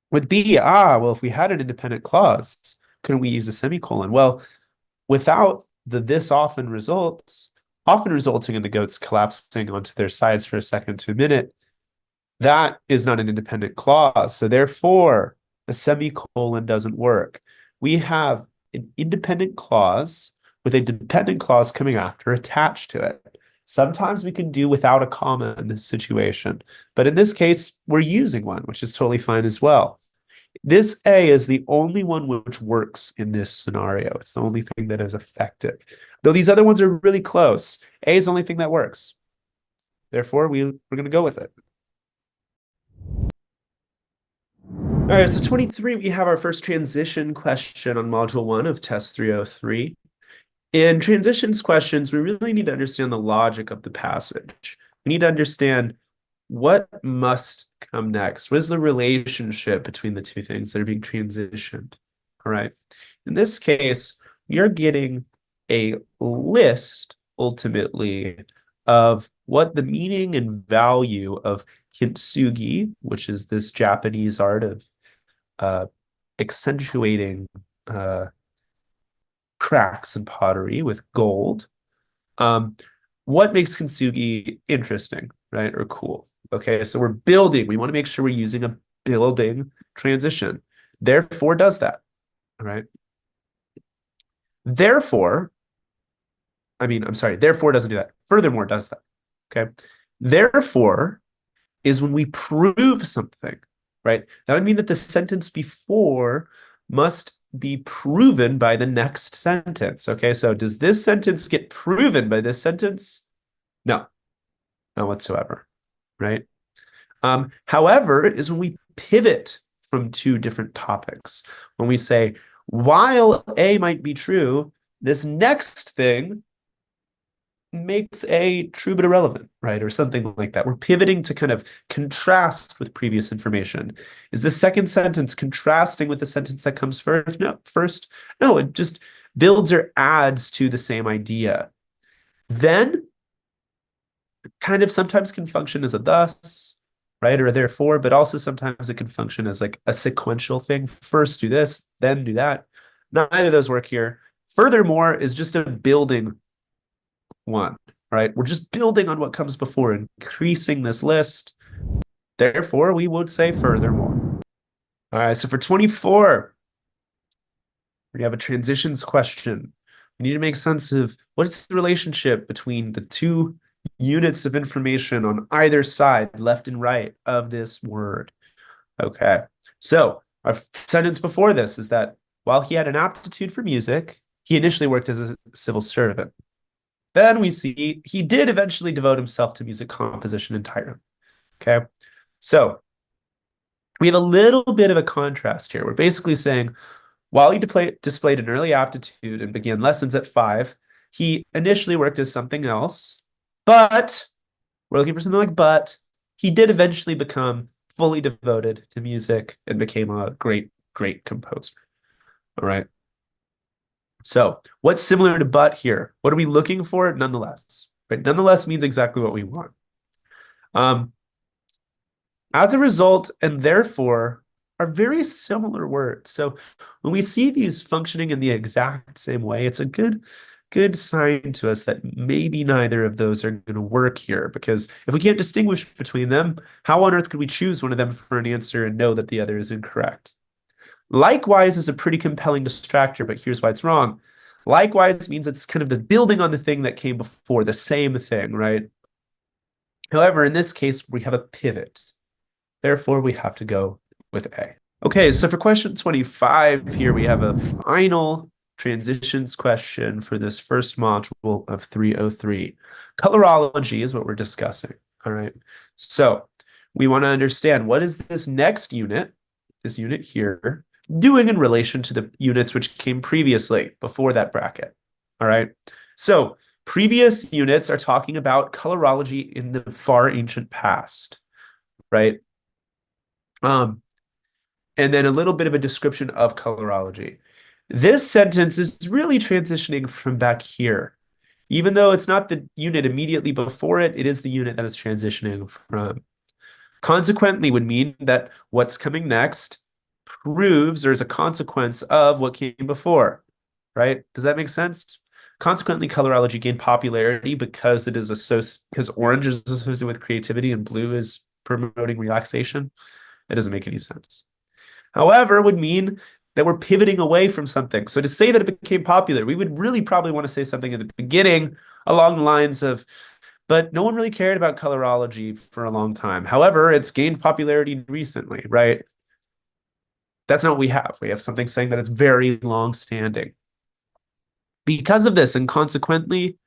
with B, well, if we had an independent clause, couldn't we use a semicolon? Well, without the this often results, often resulting in the goats collapsing onto their sides for a second to a minute, that is not an independent clause. So therefore, a semicolon doesn't work. We have an independent clause with a dependent clause coming after attached to it. Sometimes we can do without a comma in this situation, but in this case, we're using one, which is totally fine as well. This A is the only one which works in this scenario. It's the only thing that is effective. Though these other ones are really close, A is the only thing that works. Therefore, we're going to go with it. All right, so 23, we have our first transition question on Module 1 of Test 303. In transitions questions, we really need to understand the logic of the passage. We need to understand what must come next. What is the relationship between the two things that are being transitioned? All right. In this case, you're getting a list ultimately of what the meaning and value of kintsugi, which is this Japanese art of accentuating cracks in pottery with gold. What makes kintsugi interesting, right, or cool? Okay, so we're building. We want to make sure we're using a building transition. Therefore does that, right? Therefore, I'm sorry, therefore doesn't do that. Furthermore does that, okay? Therefore is when we prove something, right? That would mean that the sentence before must be proven by the next sentence, okay? So does this sentence get proven by this sentence? No, not whatsoever, right? However, is when we pivot from two different topics. When we say, while A might be true, this next thing makes A true but irrelevant, right? Or something like that. We're pivoting to kind of contrast with previous information. Is the second sentence contrasting with the sentence that comes first? No, it just builds or adds to the same idea. Then kind of sometimes can function as a thus, right? Or therefore, but also sometimes it can function as like a sequential thing. First do this, then do that. Neither of those work here. Furthermore is just a building one, right? We're just building on what comes before, increasing this list. Therefore, we would say furthermore. All right, so for 24, we have a transitions question. We need to make sense of what is the relationship between the two units of information on either side, left and right, of this word. Okay, so our sentence before this is that while he had an aptitude for music, he initially worked as a civil servant. Then we see he did eventually devote himself to music composition entirely. Okay, so we have a little bit of a contrast here. We're basically saying while he displayed an early aptitude and began lessons at 5, he initially worked as something else, but we're looking for something like but he did eventually become fully devoted to music and became a great, great composer. All right. So what's similar to but here? What are we looking for? Nonetheless, right? Nonetheless means exactly what we want. As a result, and therefore, are very similar words. So when we see these functioning in the exact same way, it's a good sign to us that maybe neither of those are going to work here, because if we can't distinguish between them, how on earth could we choose one of them for an answer and know that the other is incorrect? Likewise is a pretty compelling distractor, but here's why it's wrong. Likewise means it's kind of the building on the thing that came before, the same thing, right? However, in this case, we have a pivot. Therefore, we have to go with A. Okay, so for question 25 here, we have a final transitions question for this first module of 303. Colorology is what we're discussing, all right? So we want to understand what is this next unit, this unit here, doing in relation to the units which came previously, before that bracket, all right? So previous units are talking about colorology in the far ancient past, right? And then a little bit of a description of colorology. This sentence is really transitioning from back here. Even though it's not the unit immediately before it, it is the unit that is transitioning from. Consequently would mean that what's coming next proves or is a consequence of what came before, right? Does that make sense? Consequently, colorology gained popularity because because orange is associated with creativity and blue is promoting relaxation. That doesn't make any sense. However, would mean that we're pivoting away from something. So to say that it became popular, we would really probably want to say something at the beginning along the lines of, but no one really cared about colorology for a long time. However, it's gained popularity recently, right? That's not what we have. We have something saying that it's very long-standing. Because of this, and consequently,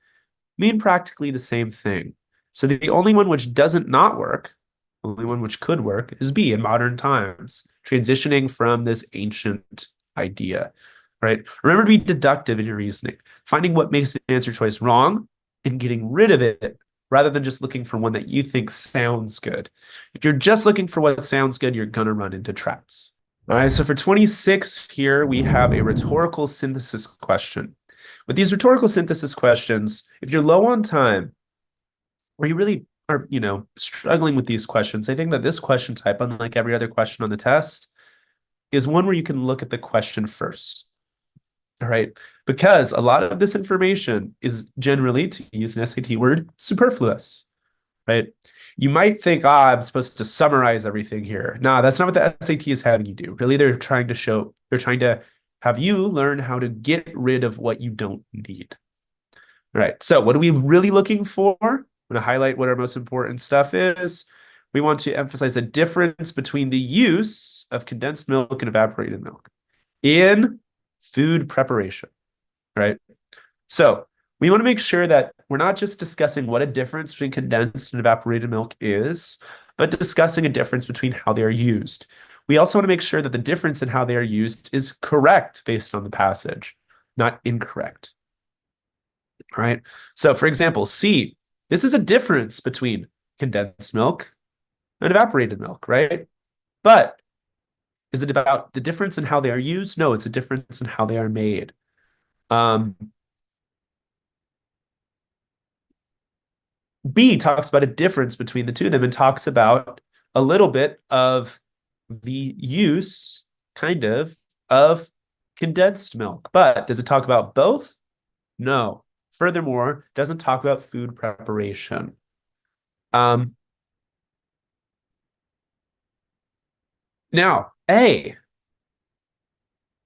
mean practically the same thing. So the only one which doesn't not work, only one which could work, is B, in modern times, transitioning from this ancient idea, right? Remember to be deductive in your reasoning, finding what makes an answer choice wrong and getting rid of it rather than just looking for one that you think sounds good. If you're just looking for what sounds good, you're going to run into traps. All right, so for 26 here, we have a rhetorical synthesis question. With these rhetorical synthesis questions, if you're low on time, or you really are, struggling with these questions, I think that this question type, unlike every other question on the test, is one where you can look at the question first. All right. Because a lot of this information is generally, to use an SAT word, superfluous, right? You might think, I'm supposed to summarize everything here. Nah, that's not what the SAT is having you do. Really, they're trying to have you learn how to get rid of what you don't need. All right. So what are we really looking for? I'm going to highlight what our most important stuff is. We want to emphasize the difference between the use of condensed milk and evaporated milk in food preparation, right? So we want to make sure that we're not just discussing what a difference between condensed and evaporated milk is, but discussing a difference between how they are used. We also want to make sure that the difference in how they are used is correct based on the passage, not incorrect. All right. So for example, C, this is a difference between condensed milk and evaporated milk, right? But is it about the difference in how they are used? No, it's a difference in how they are made. B talks about a difference between the two of them and talks about a little bit of the use, kind of condensed milk. But does it talk about both? No. Furthermore, doesn't talk about food preparation. Now, A,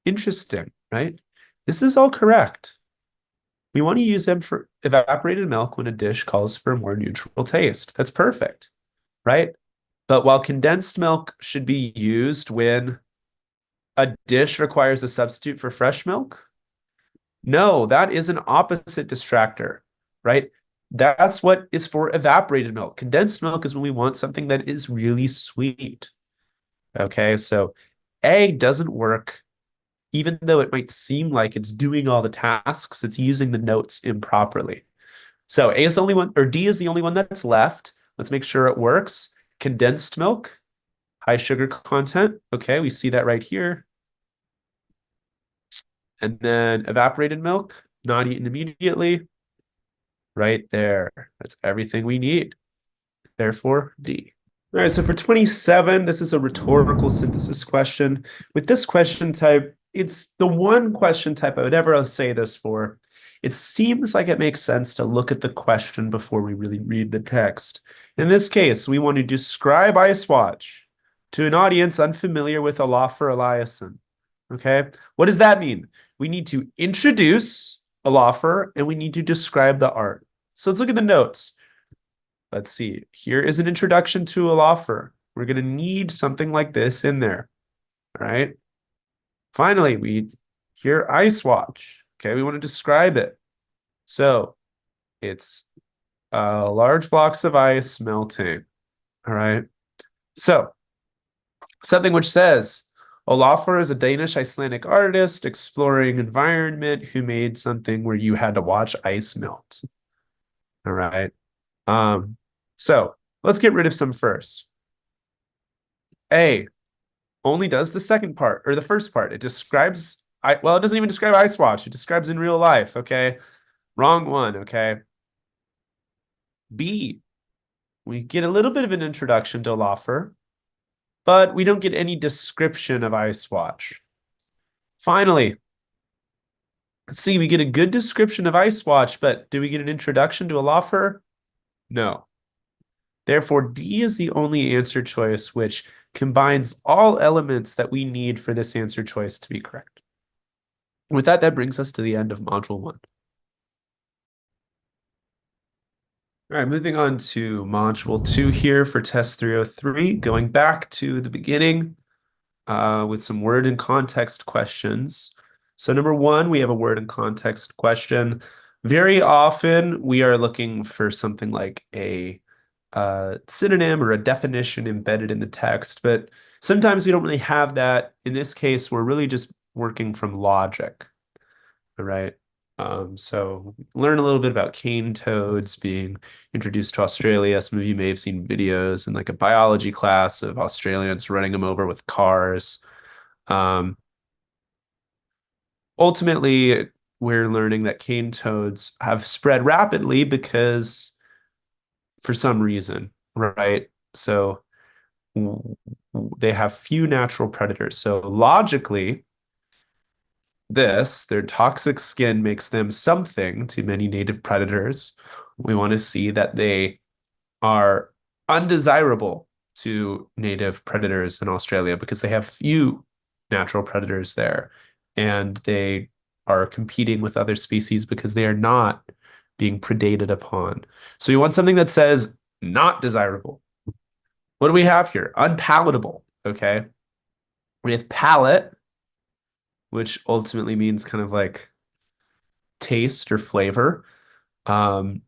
interesting, right? This is all correct. We want to use them for evaporated milk when a dish calls for a more neutral taste. That's perfect, right? But while condensed milk should be used when a dish requires a substitute for fresh milk, no, that is an opposite distractor, right? That's what is for evaporated milk. Condensed milk is when we want something that is really sweet. Okay, so A doesn't work, even though it might seem like it's doing all the tasks, it's using the notes improperly. So A is the only one, or D is the only one that's left. Let's make sure it works. Condensed milk, high sugar content. Okay, we see that right here. And then evaporated milk, not eaten immediately. Right there. That's everything we need. Therefore, D. All right, so for 27, this is a rhetorical synthesis question. With this question type, it's the one question type I would ever say this for. It seems like it makes sense to look at the question before we really read the text. In this case, we want to describe Ice Watch to an audience unfamiliar with Olafur Eliasson. Okay, what does that mean? We need to introduce Olafur and we need to describe the art. So let's look at the notes. Let's see. Here is an introduction to Olafur. We're going to need something like this in there. All right. Finally, we hear Ice Watch. Okay, we want to describe it. So it's large blocks of ice melting. All right. So something which says Olafur is a Danish Icelandic artist exploring environment who made something where you had to watch ice melt. All right. So let's get rid of some first. A only does the second part or the first part. It describes, well, it doesn't even describe Ice Watch. It describes in real life. Okay. Wrong one. Okay. B, we get a little bit of an introduction to Olafur, but we don't get any description of Ice Watch. Finally, C, we get a good description of Ice Watch, but do we get an introduction to Olafur? No. Therefore, D is the only answer choice which combines all elements that we need for this answer choice to be correct. With that, that brings us to the end of Module 1. All right, moving on to Module 2 here for Test 303, going back to the beginning with some word and context questions. So number 1, we have a word and context question. Very often, we are looking for something like a synonym or a definition embedded in the text, but sometimes we don't really have that. In this case, we're really just working from logic, all right? So learn a little bit about cane toads being introduced to Australia. Some of you may have seen videos in like a biology class of Australians running them over with cars. Ultimately, we're learning that cane toads have spread rapidly because for some reason, right? So they have few natural predators. So logically, their toxic skin makes them something to many native predators. We want to see that they are undesirable to native predators in Australia because they have few natural predators there and they are competing with other species because they are not being predated upon. So you want something that says not desirable. What do we have here? Unpalatable. Okay. We have palate, which ultimately means kind of like taste or flavor. Um,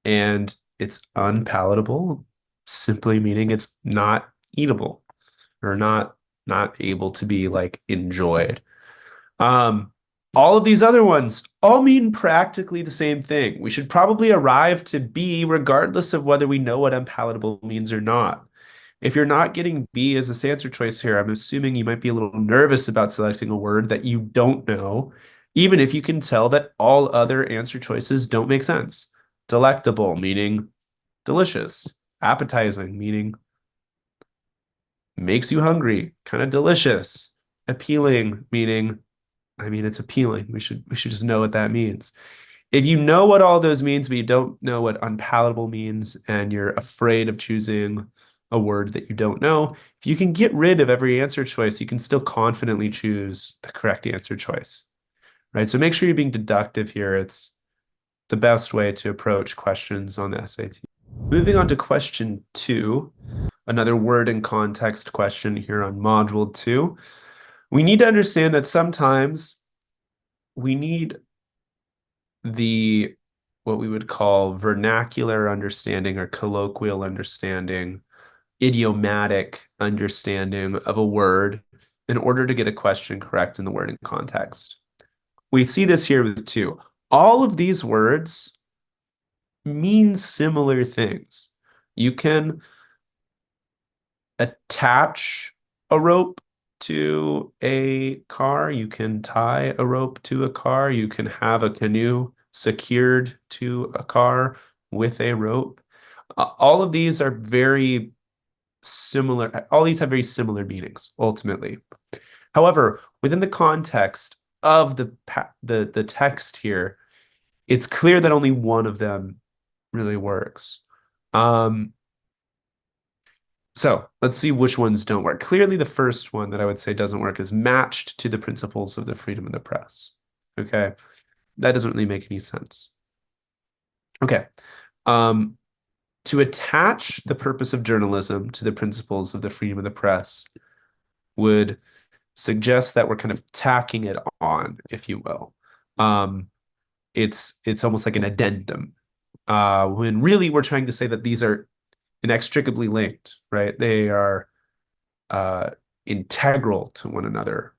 and it's unpalatable, simply meaning it's not eatable or not able to be like enjoyed. Um, all of these other ones all mean practically the same thing. We should probably arrive to B regardless of whether we know what unpalatable means or not. If you're not getting B as this answer choice here, I'm assuming you might be a little nervous about selecting a word that you don't know, even if you can tell that all other answer choices don't make sense. Delectable, meaning delicious. Appetizing, meaning makes you hungry, kind of delicious. Appealing, meaning, I mean, it's appealing. We should just know what that means. If you know what all those means, but you don't know what unpalatable means, and you're afraid of choosing a word that you don't know, if you can get rid of every answer choice, you can still confidently choose the correct answer choice, right? So make sure you're being deductive here. It's the best way to approach questions on the SAT. Moving on to question 2, another word and context question here on module 2. We need to understand that sometimes we need the what we would call vernacular understanding or colloquial understanding, idiomatic understanding of a word in order to get a question correct in the word and context. We see this here with 2. All of these words mean similar things. You can attach a rope to a car. You can tie a rope to a car. You can have a canoe secured to a car with a rope. All of these are very similar. All these have very similar meanings, ultimately. However, within the context of the text here, it's clear that only one of them really works. So let's see which ones don't work. Clearly, the first one that I would say doesn't work is matched to the principles of the freedom of the press. Okay, that doesn't really make any sense. Okay, to attach the purpose of journalism to the principles of the freedom of the press would suggest that we're kind of tacking it on, if you will. It's almost like an addendum, when really we're trying to say that these are inextricably linked, right? They are integral to one another.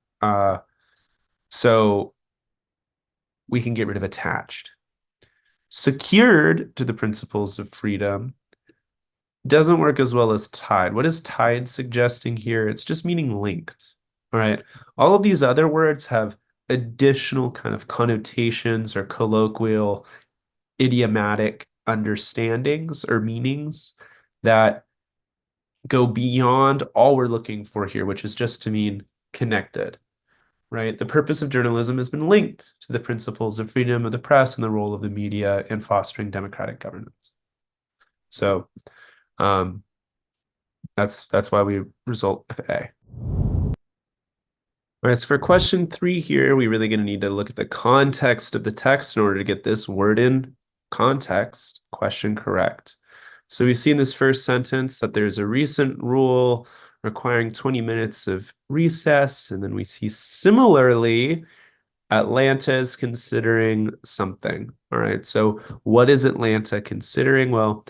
So we can get rid of attached. Secured to the principles of freedom doesn't work as well as tied. What is tied suggesting here? It's just meaning linked. All right. All of these other words have additional kind of connotations or colloquial, idiomatic understandings or meanings that go beyond all we're looking for here, which is just to mean connected, right? The purpose of journalism has been linked to the principles of freedom of the press and the role of the media in fostering democratic governance. So that's why we result with A. All right, so for question 3 here, we're really going to need to look at the context of the text in order to get this word in context question correct. So we see in this first sentence that there's a recent rule requiring 20 minutes of recess. And then we see similarly, Atlanta is considering something. All right, so what is Atlanta considering? Well,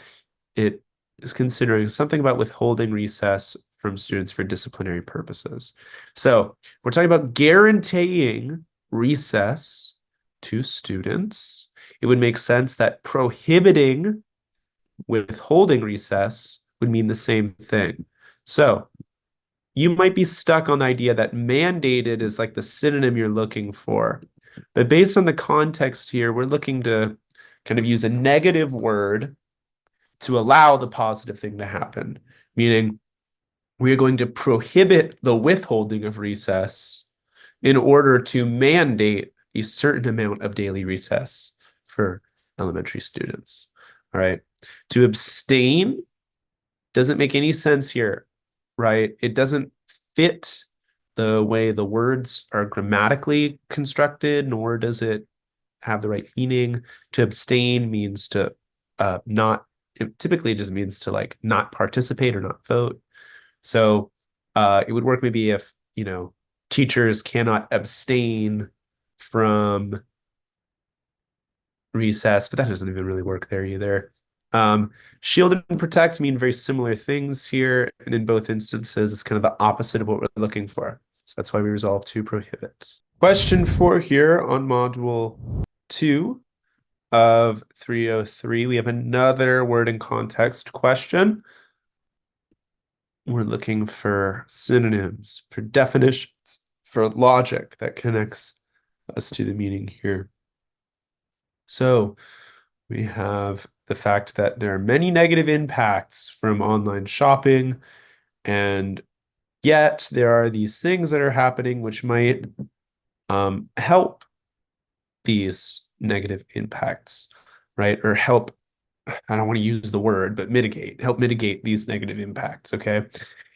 it is considering something about withholding recess from students for disciplinary purposes. So we're talking about guaranteeing recess to students. It would make sense that prohibiting withholding recess would mean the same thing. So you might be stuck on the idea that mandated is like the synonym you're looking for. But based on the context here, we're looking to kind of use a negative word to allow the positive thing to happen, meaning we are going to prohibit the withholding of recess in order to mandate a certain amount of daily recess for elementary students. All right. To abstain doesn't make any sense here, right? It doesn't fit the way the words are grammatically constructed, nor does it have the right meaning. To abstain means to not, it typically just means to like not participate or not vote. So it would work maybe if, teachers cannot abstain from recess, but that doesn't even really work there either. Shield and protect mean very similar things here, and in both instances, it's kind of the opposite of what we're looking for. So that's why we resolve to prohibit. Question 4 here on module 2 of 303. We have another word and context question. We're looking for synonyms, for definitions, for logic that connects us to the meaning here. So we have the fact that there are many negative impacts from online shopping, and yet there are these things that are happening which might help these negative impacts, right? Or help, I don't want to use the word, but help mitigate these negative impacts, okay?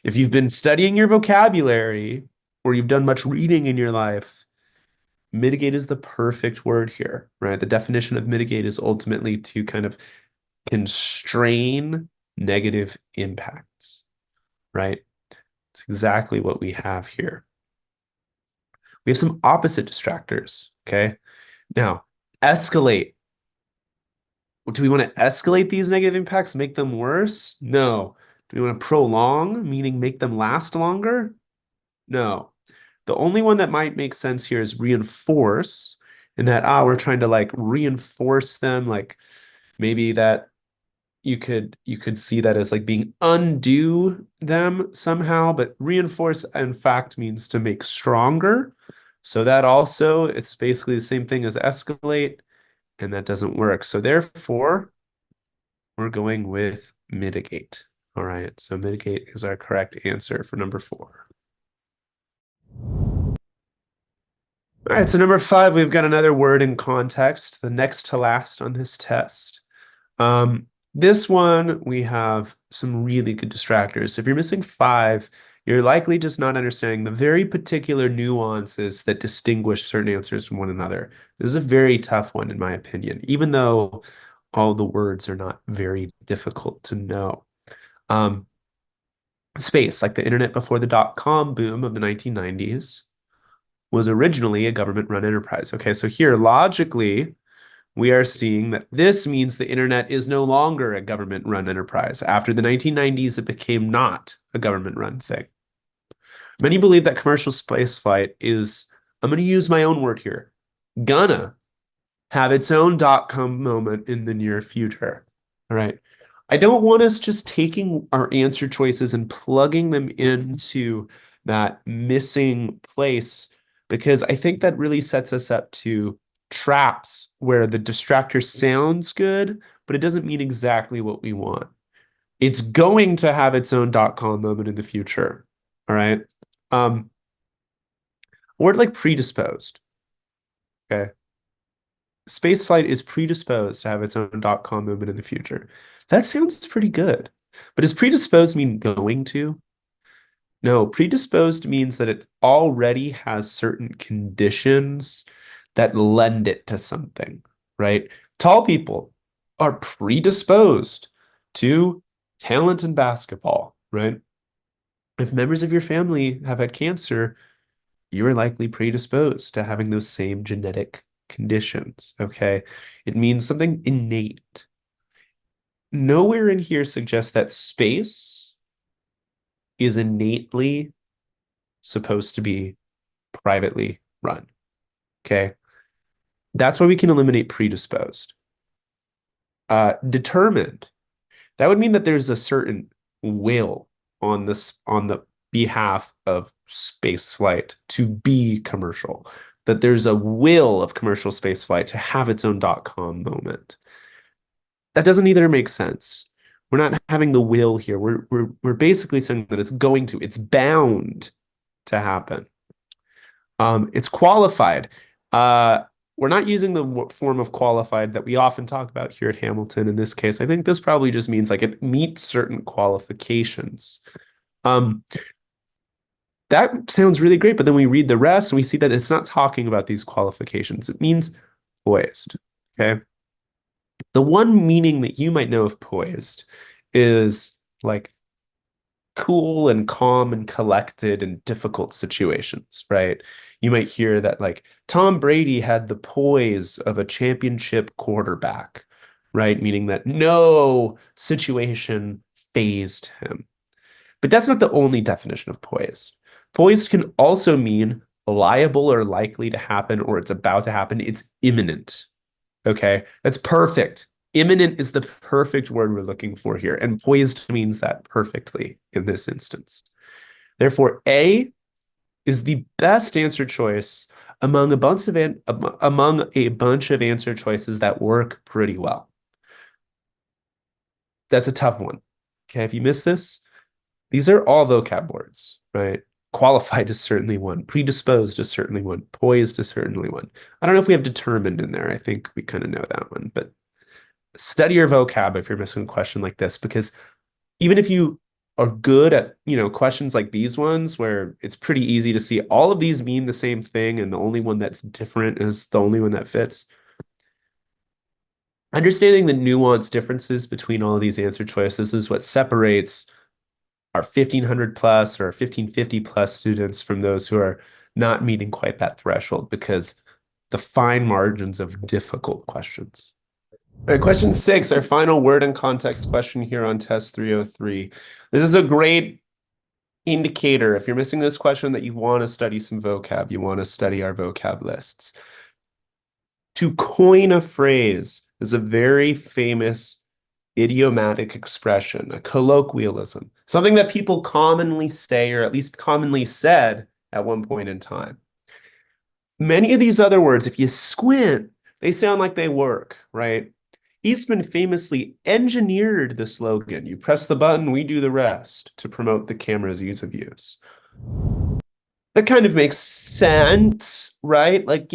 If you've been studying your vocabulary or you've done much reading in your life, mitigate is the perfect word here, right? The definition of mitigate is ultimately to kind of constrain negative impacts, right? It's exactly what we have here. We have some opposite distractors, okay? Now, escalate. Do we want to escalate these negative impacts, make them worse? No. Do we want to prolong, meaning make them last longer? No. The only one that might make sense here is reinforce, in that, we're trying to like reinforce them, like maybe that you could see that as like being undo them somehow, but reinforce in fact means to make stronger. So that also, it's basically the same thing as escalate, and that doesn't work. So therefore, we're going with mitigate. All right, so mitigate is our correct answer for number 4. All right, so number 5, we've got another word in context, the next to last on this test. This one, we have some really good distractors. So if you're missing 5, you're likely just not understanding the very particular nuances that distinguish certain answers from one another. This is a very tough one, in my opinion, even though all the words are not very difficult to know. Space, like the internet before the dot-com boom of the 1990s, was originally a government-run enterprise. Okay, so here, logically, we are seeing that this means the internet is no longer a government-run enterprise. After the 1990s, it became not a government-run thing. Many believe that commercial spaceflight is, I'm going to use my own word here, gonna have its own dot-com moment in the near future. All right. I don't want us just taking our answer choices and plugging them into that missing place, because I think that really sets us up to traps where the distractor sounds good, but it doesn't mean exactly what we want. It's going to have its own dot-com moment in the future. All right. A word like predisposed. Okay. Spaceflight is predisposed to have its own dot-com moment in the future. That sounds pretty good. But does predisposed mean going to? No, predisposed means that it already has certain conditions that lend it to something, right? Tall people are predisposed to talent in basketball, right? If members of your family have had cancer, you are likely predisposed to having those same genetic conditions, okay? It means something innate. Nowhere in here suggests that space is innately supposed to be privately run, okay? That's why we can eliminate predisposed. Determined, that would mean that there's a certain will on the behalf of space flight to be commercial. that there's a will of commercial spaceflight to have its own .com moment. That doesn't either make sense. We're not having the will here. We're basically saying that it's bound to happen. It's qualified. Uh, we're not using the form of qualified that we often talk about here at Hamilton in this case. I think this probably just means like it meets certain qualifications. Um, that sounds really great, but then we read the rest and we see that it's not talking about these qualifications. It means poised. Okay. The one meaning that you might know of poised is like cool and calm and collected in difficult situations, right? You might hear that like Tom Brady had the poise of a championship quarterback, right? Meaning that no situation fazed him. But that's not the only definition of poised. Poised can also mean liable or likely to happen, or it's about to happen. It's imminent. Okay, that's perfect. Imminent is the perfect word we're looking for here, and poised means that perfectly in this instance. Therefore, A is the best answer choice among among a bunch of answer choices that work pretty well. That's a tough one. Okay, if you miss this, these are all vocab words, right? Qualified is certainly one. Predisposed is certainly one. Poised is certainly one. I don't know if we have determined in there. I think we kind of know that one, but study your vocab if you're missing a question like this, because even if you are good at, questions like these ones where it's pretty easy to see all of these mean the same thing and the only one that's different is the only one that fits. Understanding the nuanced differences between all of these answer choices is what separates our 1500 plus or 1550 plus students from those who are not meeting quite that threshold because the fine margins of difficult questions. All right, question 6, our final word and context question here on test 303. This is a great indicator if you're missing this question that you want to study some vocab, you want to study our vocab lists. To coin a phrase is a very famous idiomatic expression, a colloquialism, something that people commonly say, or at least commonly said at one point in time. Many of these other words, if you squint, they sound like they work, right? Eastman famously engineered the slogan, "You press the button, we do the rest," to promote the camera's ease of use. That kind of makes sense, right? Like,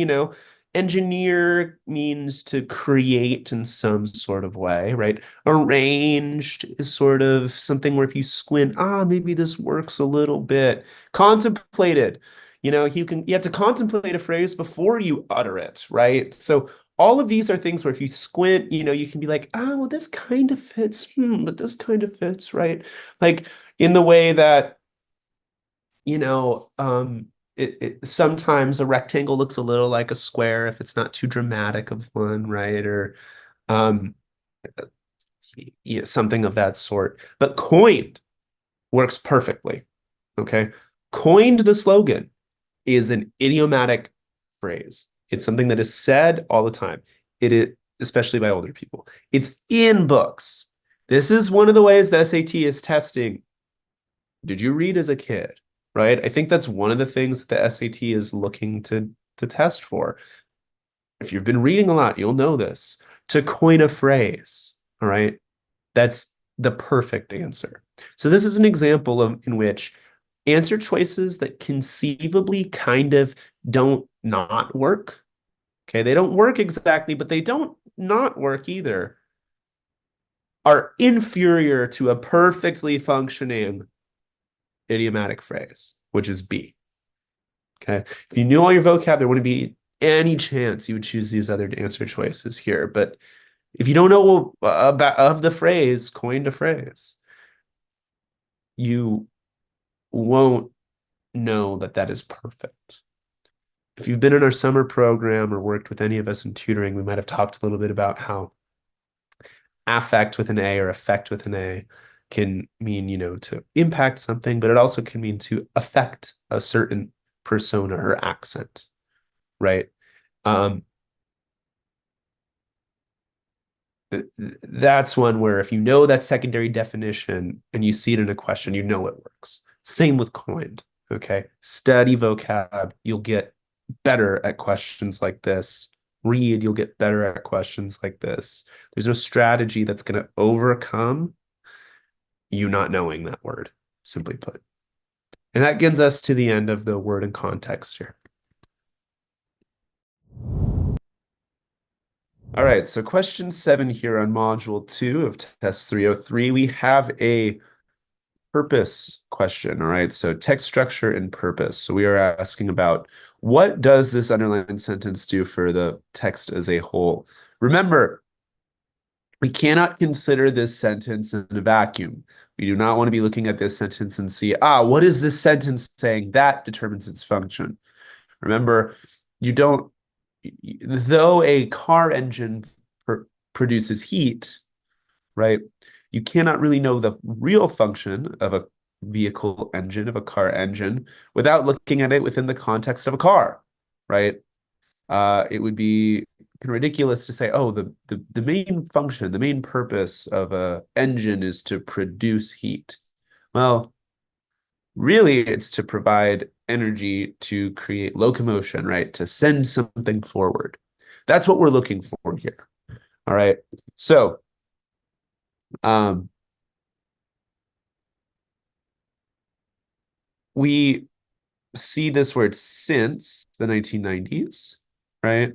engineer means to create in some sort of way, right? Arranged is sort of something where if you squint, maybe this works a little bit. Contemplated, you have to contemplate a phrase before you utter it, right? So all of these are things where if you squint, you can be like, well, this kind of fits, but this kind of fits, right? Like in the way that sometimes a rectangle looks a little like a square if it's not too dramatic of one, right? Or um, something of that sort. But coined works perfectly. Okay. Coined the slogan is an idiomatic phrase. It's something that is said all the time. It is, especially by older people. It's in books. This is one of the ways the SAT is testing. Did you read as a kid? Right? I think that's one of the things that the SAT is looking to test for. If you've been reading a lot, you'll know this. To coin a phrase, all right? That's the perfect answer. So this is an example in which answer choices that conceivably kind of don't not work. Okay, they don't work exactly, but they don't not work either, are inferior to a perfectly functioning idiomatic phrase, which is B. Okay. If you knew all your vocab, there wouldn't be any chance you would choose these other answer choices here. But if you don't know about of the phrase, coined a phrase, you won't know that that is perfect. If you've been in our summer program or worked with any of us in tutoring, we might have talked a little bit about how affect with an A or effect with an A can mean, to impact something, but it also can mean to affect a certain persona or accent, right? That's one where if you know that secondary definition and you see it in a question, you know it works. Same with coined, okay? Study vocab, you'll get better at questions like this. Read, you'll get better at questions like this. There's no strategy that's going to overcome you not knowing that word, simply put. And that gets us to the end of the word and context here. All right, so question 7 here on module 2 of test 303, we have a purpose question. All right, so text structure and purpose. So we are asking about what does this underlined sentence do for the text as a whole? Remember, we cannot consider this sentence in a vacuum. We do not want to be looking at this sentence and see, what is this sentence saying? That determines its function. Remember, you don't, though a car engine produces heat, right? You cannot really know the real function of a vehicle engine, of a car engine, without looking at it within the context of a car, right? It would be kind of ridiculous to say, oh, the main function, the main purpose of a engine is to produce heat. Well, really, it's to provide energy to create locomotion, right? To send something forward. That's what we're looking for here. All right. So, we see this word since the 1990s, right?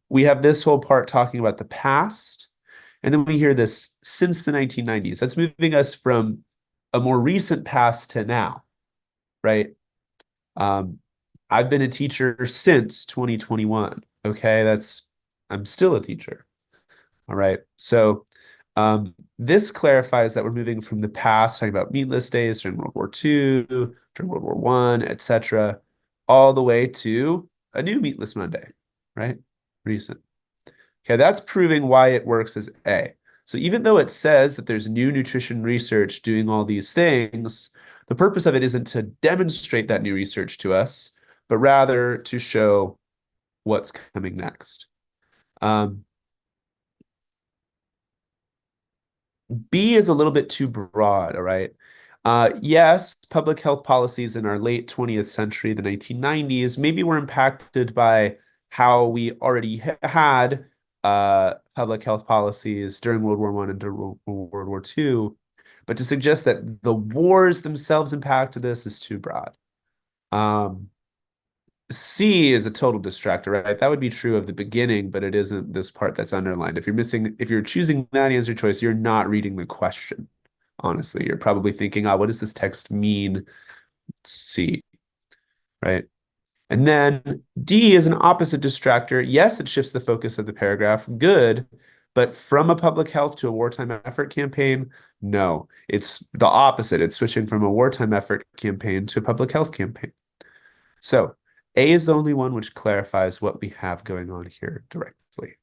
We have this whole part talking about the past, and then we hear this since the 1990s. That's moving us from a more recent past to now, right? I've been a teacher since 2021. Okay, I'm still a teacher. All right. So this clarifies that we're moving from the past, talking about meatless days during World War II, during World War One, etc., all the way to a new meatless Monday, right? Recent. Okay, that's proving why it works as A. So even though it says that there's new nutrition research doing all these things, the purpose of it isn't to demonstrate that new research to us, but rather to show what's coming next. B is a little bit too broad, all right? Yes, public health policies in our late 20th century, the 1990s, maybe were impacted by how we already had public health policies during World War I and during World War II. But to suggest that the wars themselves impacted this is too broad. C is a total distractor, right? That would be true of the beginning, but it isn't this part that's underlined. If you're choosing that answer choice, you're not reading the question. Honestly, you're probably thinking, what does this text mean? C, right? And then D is an opposite distractor. Yes, it shifts the focus of the paragraph. Good. But from a public health to a wartime effort campaign, no, it's the opposite. It's switching from a wartime effort campaign to a public health campaign. So A is the only one which clarifies what we have going on here directly.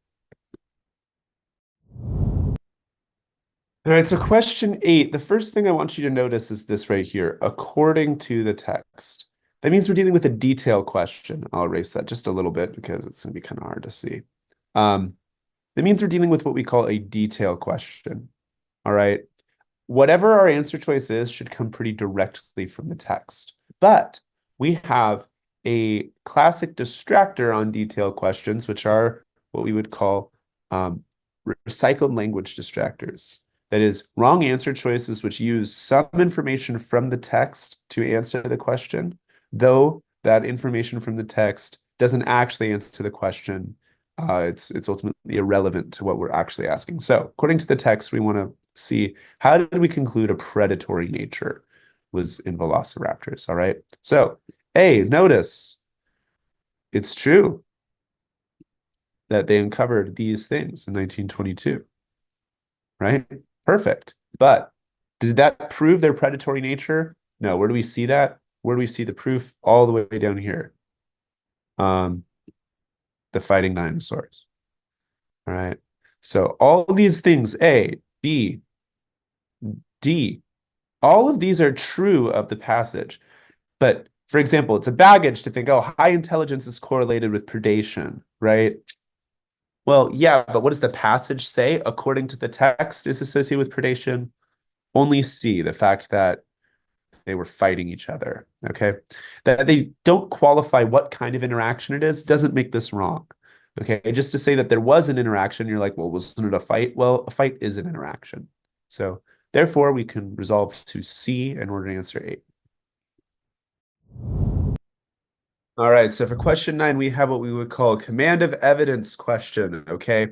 All right, so question 8, the first thing I want you to notice is this right here, according to the text. That means we're dealing with a detail question. I'll erase that just a little bit because it's going to be kind of hard to see. That means we're dealing with what we call a detail question. All right. Whatever our answer choice is should come pretty directly from the text. But we have a classic distractor on detail questions, which are what we would call recycled language distractors. That is, wrong answer choices which use some information from the text to answer the question, though that information from the text doesn't actually answer the question. It's ultimately irrelevant to what we're actually asking. So according to the text, we want to see, how did we conclude a predatory nature was in velociraptors? All right. So A, notice it's true that they uncovered these things in 1922, right? Perfect. But did that prove their predatory nature? No. Where do we see that? Where do we see the proof? All the way down here. The fighting dinosaurs. All right. So all these things, A, B, D, all of these are true of the passage. But for example, it's a baggage to think, high intelligence is correlated with predation, right? Well, yeah, but what does the passage say? According to the text, is associated with predation. Only C, the fact that they were fighting each other. Okay. That they don't qualify what kind of interaction it is doesn't make this wrong. Okay. Just to say that there was an interaction, you're like, well, wasn't it a fight? Well, a fight is an interaction. So therefore, we can resolve to C in order to answer 8. All right, so for question 9, we have what we would call a command of evidence question, okay?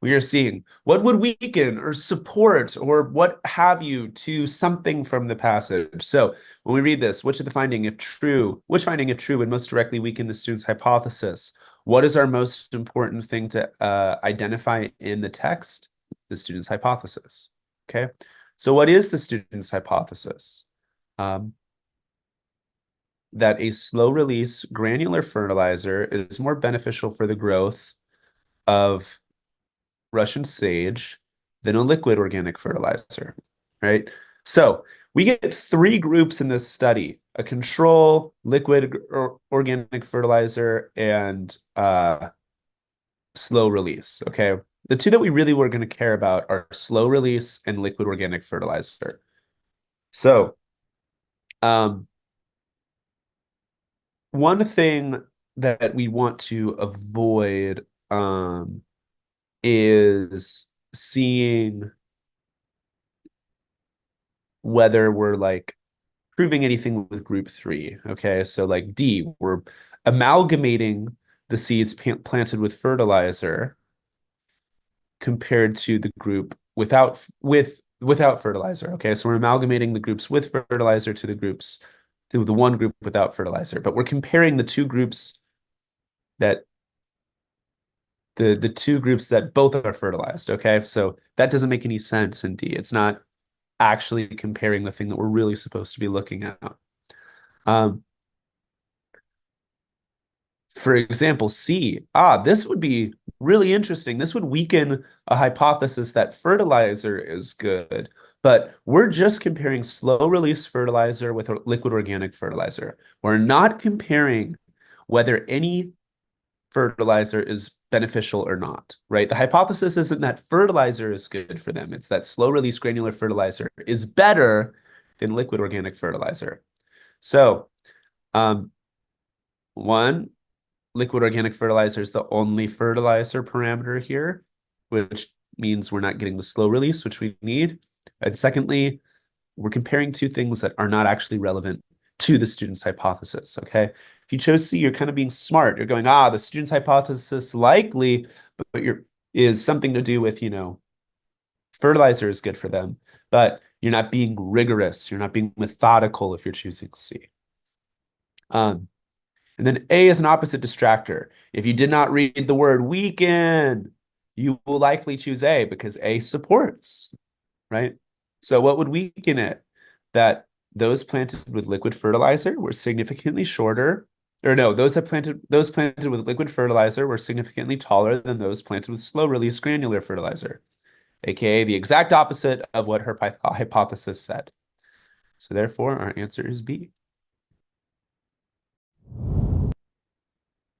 We are seeing what would weaken or support or what have you to something from the passage. So when we read this, which finding, if true, would most directly weaken the student's hypothesis? What is our most important thing to identify in the text? The student's hypothesis, okay? So what is the student's hypothesis? That a slow release granular fertilizer is more beneficial for the growth of Russian sage than a liquid organic fertilizer, right? So we get 3 groups in this study: a control, liquid or organic fertilizer, and slow release, okay? The 2 that we really were going to care about are slow release and liquid organic fertilizer. So, one thing that we want to avoid is seeing whether we're like proving anything with group 3. Okay, so like D, we're amalgamating the seeds planted with fertilizer compared to the group without fertilizer. Okay, so we're amalgamating the groups with fertilizer to the one group without fertilizer, but we're comparing the 2 groups that the 2 groups that both are fertilized. Okay, so that doesn't make any sense in D. It's not actually comparing the thing that we're really supposed to be looking at. For example, C, this would be really interesting. This would weaken a hypothesis that fertilizer is good, but we're just comparing slow release fertilizer with liquid organic fertilizer. We're not comparing whether any fertilizer is beneficial or not, right? The hypothesis isn't that fertilizer is good for them. It's that slow release granular fertilizer is better than liquid organic fertilizer. So, one, liquid organic fertilizer is the only fertilizer parameter here, which means we're not getting the slow release, which we need. And secondly, we're comparing 2 things that are not actually relevant to the student's hypothesis, okay? If you chose C, you're kind of being smart. You're going, the student's hypothesis likely, but is something to do with, fertilizer is good for them, but you're not being rigorous. You're not being methodical if you're choosing C. And then A is an opposite distractor. If you did not read the word weaken, you will likely choose A because A supports, right? So what would weaken it? That those planted with liquid fertilizer were significantly shorter, or no, those planted with liquid fertilizer were significantly taller than those planted with slow release granular fertilizer, aka the exact opposite of what her hypothesis said. So therefore, our answer is B.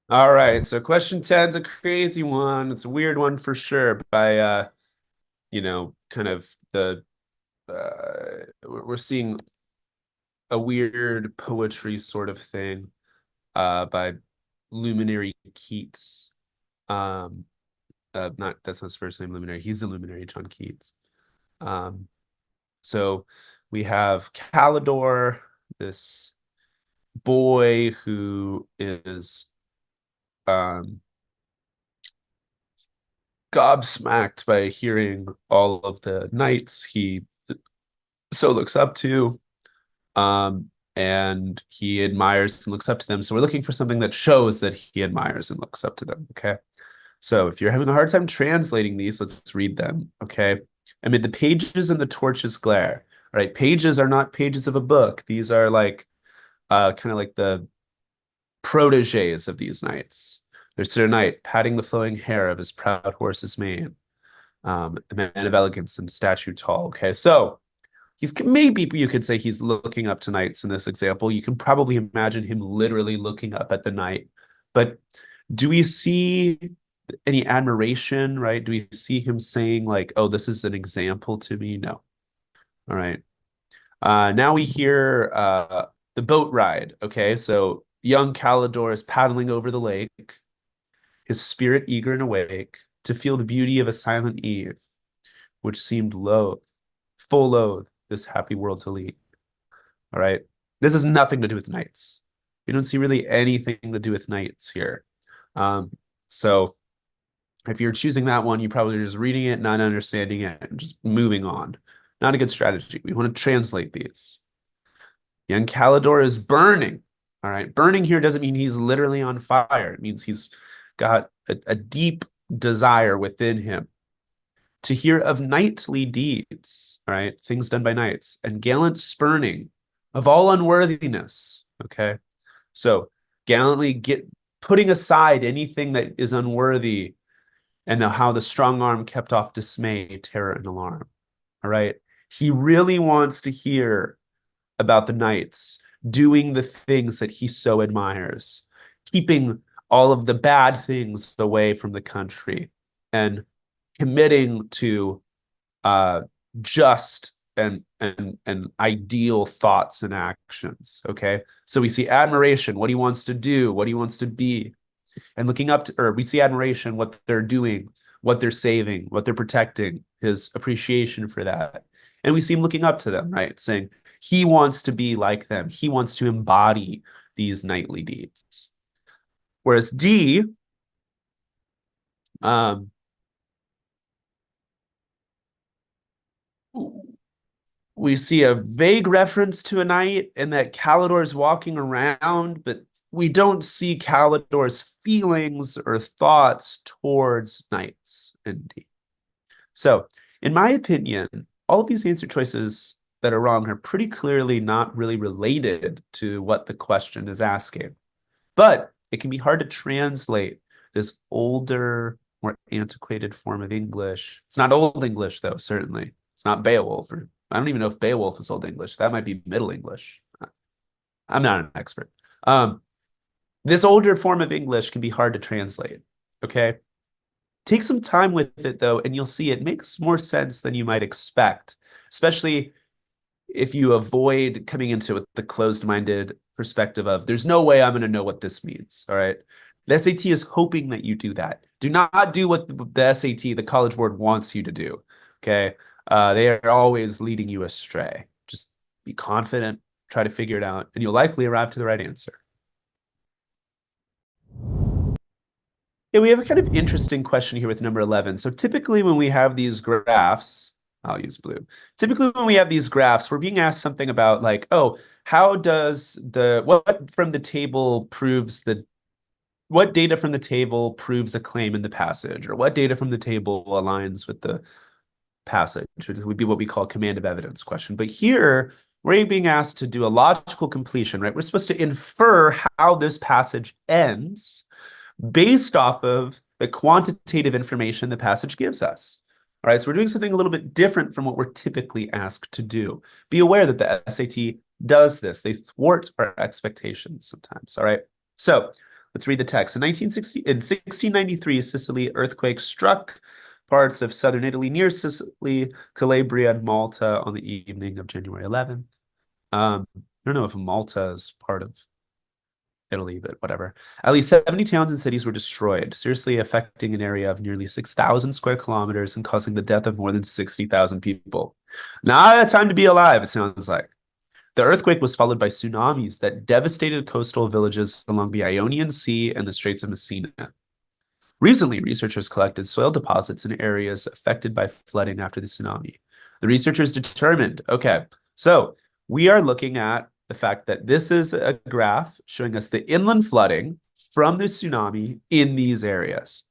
All right, so question 10 is a crazy one. It's a weird one for sure by kind of we're seeing a weird poetry sort of thing by Luminary Keats. That's not his first name, Luminary. He's the Luminary, John Keats. So we have Calidore, this boy who is gobsmacked by hearing all of the knights he so looks up to, and he admires and looks up to them. So we're looking for something that shows that he admires and looks up to them. Okay. So if you're having a hard time translating these, let's read them. Okay. Amid the pages and the torches glare. All right. Pages are not pages of a book. These are like kind of like the proteges of these knights. There's Sir Knight patting the flowing hair of his proud horse's mane. A man of elegance and statue tall. Okay. So maybe you could say he's looking up to knights in this example. You can probably imagine him literally looking up at the knight. But do we see any admiration, right? Do we see him saying like, oh, this is an example to me? No. All right. Now we hear the boat ride. Okay, so young Calidore is paddling over the lake, his spirit eager and awake to feel the beauty of a silent eve, which seemed loath, full loath, this happy world to leave. All right, this has nothing to do with knights. We don't see really anything to do with knights here. So if you're choosing that one, you probably are just reading it, not understanding it, and just moving on. Not a good strategy. We want to translate these. Young Calidore is burning. All right. Burning here doesn't mean he's literally on fire. It means he's got a deep desire within him to hear of knightly deeds, all right, things done by knights, and gallant spurning of all unworthiness. Okay. So gallantly putting aside anything that is unworthy, and how the strong arm kept off dismay, terror, and alarm. All right. He really wants to hear about the knights doing the things that he so admires, keeping all of the bad things away from the country, and committing to just and ideal thoughts and actions. Okay, so we see admiration, what he wants to do, what he wants to be, and looking up to, or we see admiration, what they're doing, what they're saving, what they're protecting, his appreciation for that. And we see him looking up to them, right? Saying he wants to be like them. He wants to embody these knightly deeds. Whereas D, we see a vague reference to a knight and that Calidore is walking around, but we don't see Calidore's feelings or thoughts towards knights in D. So, in my opinion, all of these answer choices that are wrong are pretty clearly not really related to what the question is asking. But it can be hard to translate this older, more antiquated form of English. It's not Old English, though, certainly. It's not Beowulf, or I don't even know if Beowulf is Old English. That might be Middle English. I'm not an expert. This older form of English can be hard to translate. Okay. Take some time with it, though, and you'll see it makes more sense than you might expect, especially if you avoid coming into it with the closed-minded perspective of there's no way I'm going to know what this means. All right. The SAT is hoping that you do that. Do not do what the SAT, the College Board, wants you to do. Okay. They are always leading you astray. Just be confident, try to figure it out, and you'll likely arrive to the right answer. Yeah, we have a kind of interesting question here with number 11. So typically when we have these graphs, I'll use blue. Typically when we have these graphs, we're being asked something about like, oh, how does what from the table proves what data from the table proves a claim in the passage, or what data from the table aligns with the passage, which would be what we call a command of evidence question. But here we're being asked to do a logical completion, right? We're supposed to infer how this passage ends based off of the quantitative information the passage gives us. All right, so we're doing something a little bit different from what we're typically asked to do. Be aware that the SAT does this. They thwart our expectations sometimes. All right, so let's read the text. In 1693, Sicily earthquake struck parts of southern Italy near Sicily, Calabria, and Malta on the evening of January 11th. I don't know if Malta is part of Italy, but whatever. At least 70 towns and cities were destroyed, seriously affecting an area of nearly 6,000 square kilometers and causing the death of more than 60,000 people. Not a time to be alive, it sounds like. The earthquake was followed by tsunamis that devastated coastal villages along the Ionian Sea and the Straits of Messina. Recently, researchers collected soil deposits in areas affected by flooding after the tsunami. The researchers determined, okay, so we are looking at the fact that this is a graph showing us the inland flooding from the tsunami in these areas.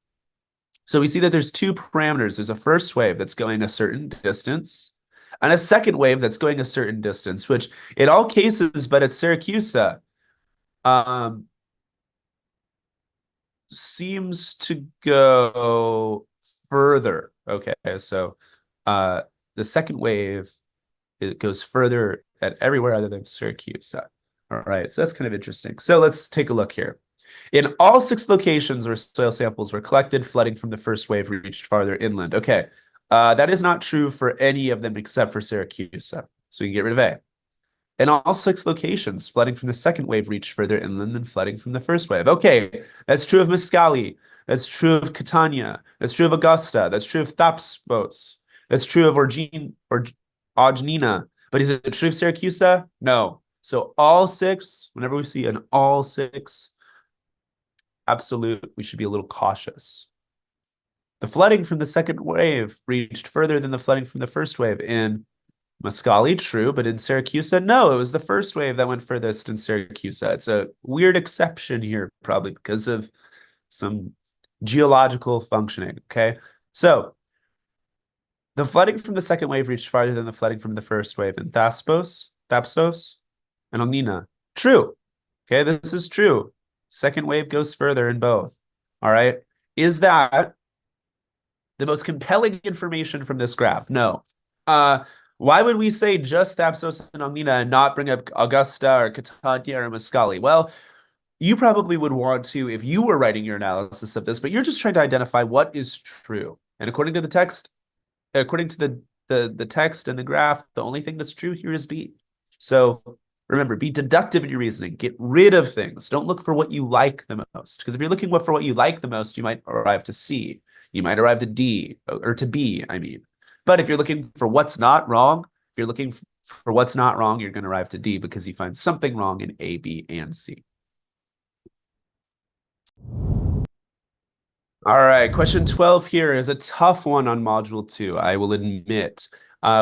So we see that there's two parameters. There's a first wave that's going a certain distance and a second wave that's going a certain distance, which in all cases, but at Siracusa, seems to go further. Okay, so the second wave, it goes further at everywhere other than Syracuse. All right, so that's kind of interesting. So let's take a look here. In all 6 locations where soil samples were collected, flooding from the first wave reached farther inland. Okay, that is not true for any of them except for Syracuse. So we can get rid of A. In all 6 locations, flooding from the second wave reached further inland than flooding from the first wave. Okay, that's true of Mascali. That's true of Catania. That's true of Augusta. That's true of Thapsbos. That's true of Orgine or Ognina. But is it true of Syracusa? No. So all 6, whenever we see an all 6 absolute, we should be a little cautious. The flooding from the second wave reached further than the flooding from the first wave in Mascali, true, but in Syracusa, no, it was the first wave that went furthest in Syracusa. It's a weird exception here, probably because of some geological functioning, okay? So the flooding from the second wave reached farther than the flooding from the first wave in Thapstos, and Ognina. True. Okay, this is true. Second wave goes further in both. All right. Is that the most compelling information from this graph? No. Why would we say just Thapsos and Ognina and not bring up Augusta or Catania or Mascali? Well, you probably would want to if you were writing your analysis of this, but you're just trying to identify what is true. And according to the text, according to the text and the graph, the only thing that's true here is B. So remember, be deductive in your reasoning. Get rid of things. Don't look for what you like the most. Because if you're looking for what you like the most, you might arrive to C. You might arrive to D, or to B, I mean. But if you're looking for what's not wrong, if you're looking for what's not wrong, you're going to arrive to D because you find something wrong in A, B, and C. All right, question 12 here is a tough one on module 2, I will admit.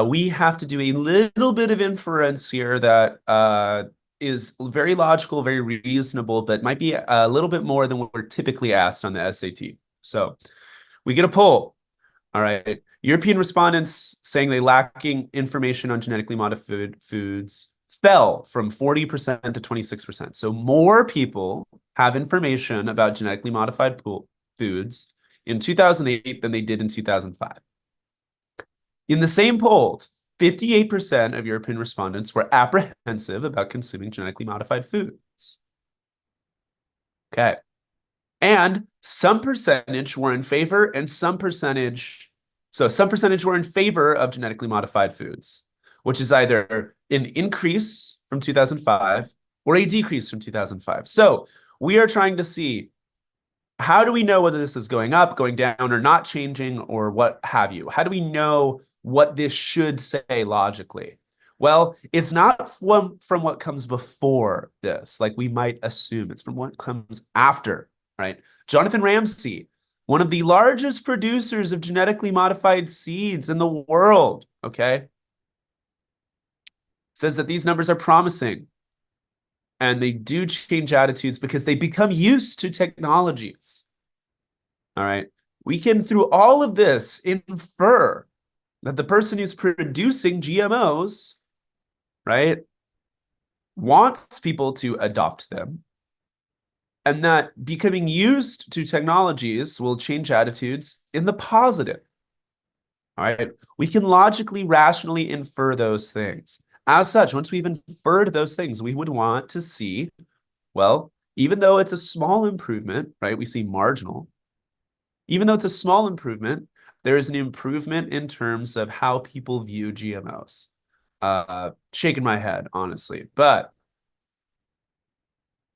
We have to do a little bit of inference here that is very logical, very reasonable, but might be a little bit more than what we're typically asked on the SAT. So we get a poll. All right. European respondents saying they lacking information on genetically modified foods fell from 40% to 26%. So more people have information about genetically modified foods in 2008 than they did in 2005. In the same poll, 58% of European respondents were apprehensive about consuming genetically modified foods. Okay. And some percentage were in favor and some percentage were in favor of genetically modified foods, which is either an increase from 2005 or a decrease from 2005. So we are trying to see, how do we know whether this is going up, going down, or not changing, or what have you? How do we know what this should say logically? Well, it's not from what comes before this, like we might assume. It's from what comes after, right? Jonathan Ramsey, one of the largest producers of genetically modified seeds in the world, okay, says that these numbers are promising. And they do change attitudes because they become used to technologies. All right. We can, through all of this, infer that the person who's producing GMOs, right, wants people to adopt them, and that becoming used to technologies will change attitudes in the positive. All right. We can logically, rationally infer those things. As such, once we've inferred those things, we would want to see, well, even though it's a small improvement, right? We see marginal. Even though it's a small improvement, there is an improvement in terms of how people view GMOs. Shaking my head, honestly. But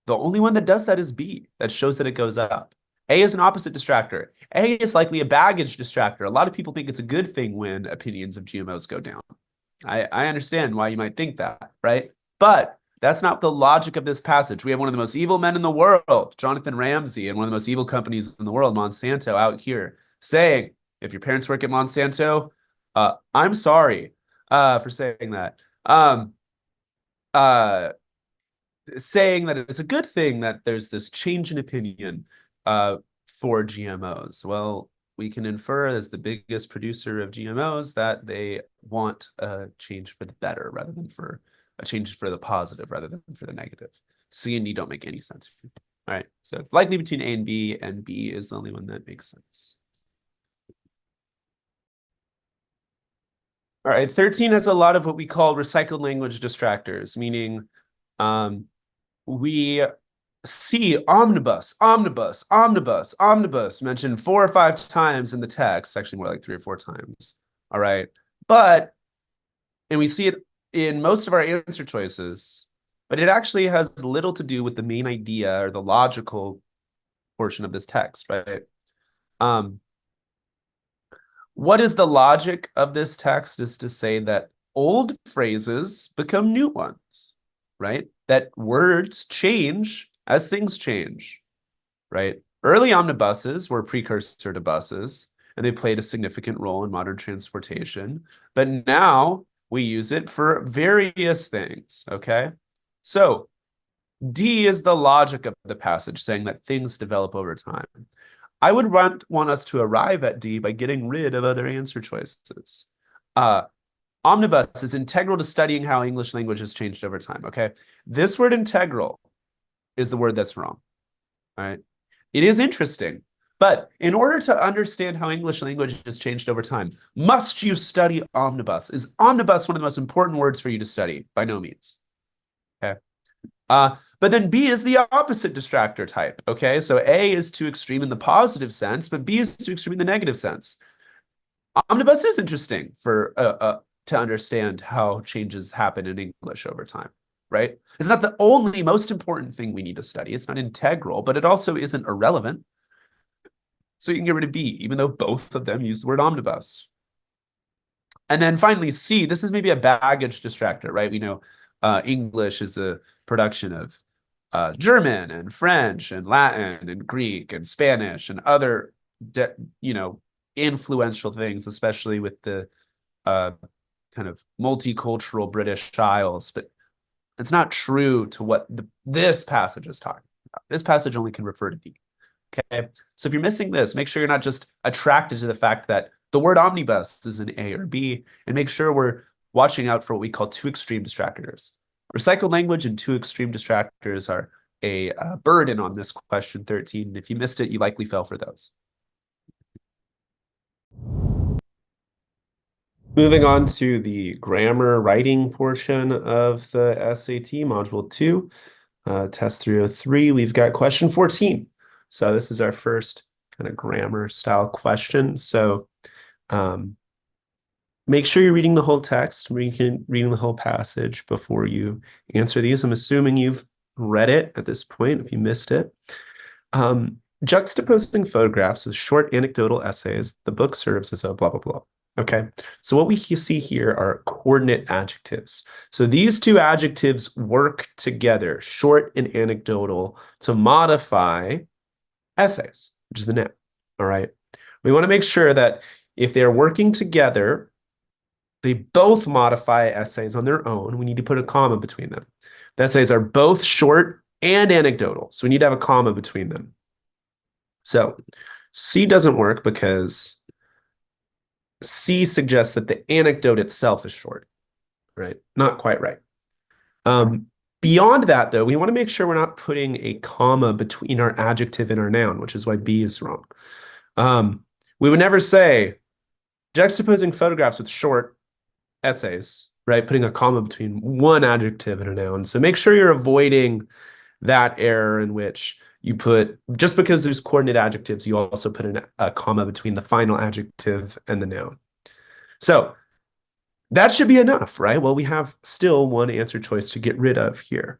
the only one that does that is B, that shows that it goes up. A is an opposite distractor. A is likely a baggage distractor. A lot of people think it's a good thing when opinions of GMOs go down. I understand why you might think that, right? But that's not the logic of this passage. We have one of the most evil men in the world, Jonathan Ramsey, and one of the most evil companies in the world, Monsanto, out here saying, if your parents work at Monsanto, I'm sorry for saying that. Saying that it's a good thing that there's this change in opinion for GMOs. Well, we can infer as the biggest producer of GMOs that they want a change for the better rather than for a change for the positive rather than for the negative. C and D don't make any sense. All right, so it's likely between A and B is the only one that makes sense. All right, 13 has a lot of what we call recycled language distractors, meaning we see omnibus, omnibus, omnibus, omnibus mentioned 4 or 5 times in the text, actually more like 3 or 4 times. All right. And we see it in most of our answer choices, but it actually has little to do with the main idea or the logical portion of this text, right? Um, what is the logic of this text is to say that old phrases become new ones, right? That words change as things change, right? Early omnibuses were a precursor to buses, and they played a significant role in modern transportation. But now we use it for various things, okay? So D is the logic of the passage, saying that things develop over time. I would want us to arrive at D by getting rid of other answer choices. Omnibus is integral to studying how English language has changed over time, okay? This word integral is the word that's wrong, all right? It is interesting, but in order to understand how English language has changed over time, must you study omnibus? Is omnibus one of the most important words for you to study? By no means, okay? But then B is the opposite distractor type, okay? So A is too extreme in the positive sense, but B is too extreme in the negative sense. Omnibus is interesting for to understand how changes happen in English over time, right? It's not the only most important thing we need to study. It's not integral, but it also isn't irrelevant. So you can get rid of B, even though both of them use the word omnibus. And then finally, C, this is maybe a baggage distractor, right? We know English is a production of German and French and Latin and Greek and Spanish and other, influential things, especially with the kind of multicultural British Isles. But it's not true to what this passage is talking about. This passage only can refer to D. Okay. So if you're missing this, make sure you're not just attracted to the fact that the word omnibus is an A or B, and make sure we're watching out for what we call two extreme distractors. Recycled language and two extreme distractors are a burden on this question 13. If you missed it, you likely fell for those. Moving on to the grammar writing portion of the SAT, Module 2, Test 303, we've got question 14. So this is our first kind of grammar style question. So make sure you're reading the whole text, reading the whole passage before you answer these. I'm assuming you've read it at this point if you missed it. Juxtaposing photographs with short anecdotal essays, the book serves as a blah, blah, blah. Okay, so what we see here are coordinate adjectives. So these two adjectives work together, short and anecdotal, to modify essays, which is the noun. All right, we want to make sure that if they're working together, they both modify essays on their own. We need to put a comma between them. The essays are both short and anecdotal, so we need to have a comma between them. So C doesn't work because C suggests that the anecdote itself is short, right? Not quite right. Beyond that, though, we want to make sure we're not putting a comma between our adjective and our noun, which is why B is wrong. We would never say juxtaposing photographs with short essays, right? Putting a comma between one adjective and a noun. So make sure you're avoiding that error in which you put, just because there's coordinate adjectives, you also put a comma between the final adjective and the noun. So that should be enough, right? Well, we have still one answer choice to get rid of here.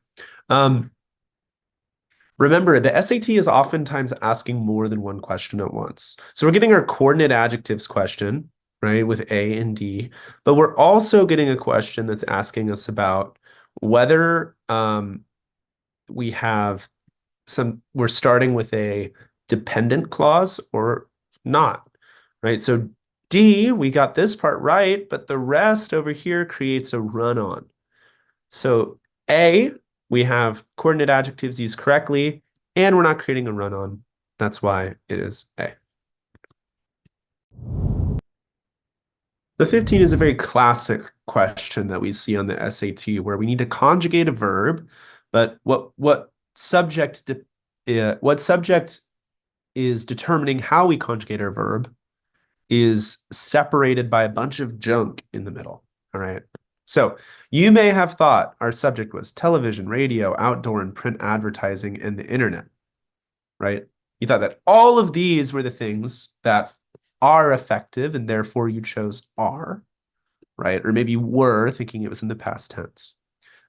Remember, the SAT is oftentimes asking more than one question at once. So we're getting our coordinate adjectives question, right, with A and D, but we're also getting a question that's asking us about whether we're starting with a dependent clause or not, right? So D, we got this part right, but the rest over here creates a run-on. So A, we have coordinate adjectives used correctly, and we're not creating a run-on. That's why it is A. The 15 is a very classic question that we see on the SAT where we need to conjugate a verb, but what subject is determining how we conjugate our verb is separated by a bunch of junk in the middle. All right. So you may have thought our subject was television, radio, outdoor and print advertising, and the internet, right? You thought that all of these were the things that are effective, and therefore you chose are. right? Or maybe were, thinking it was in the past tense.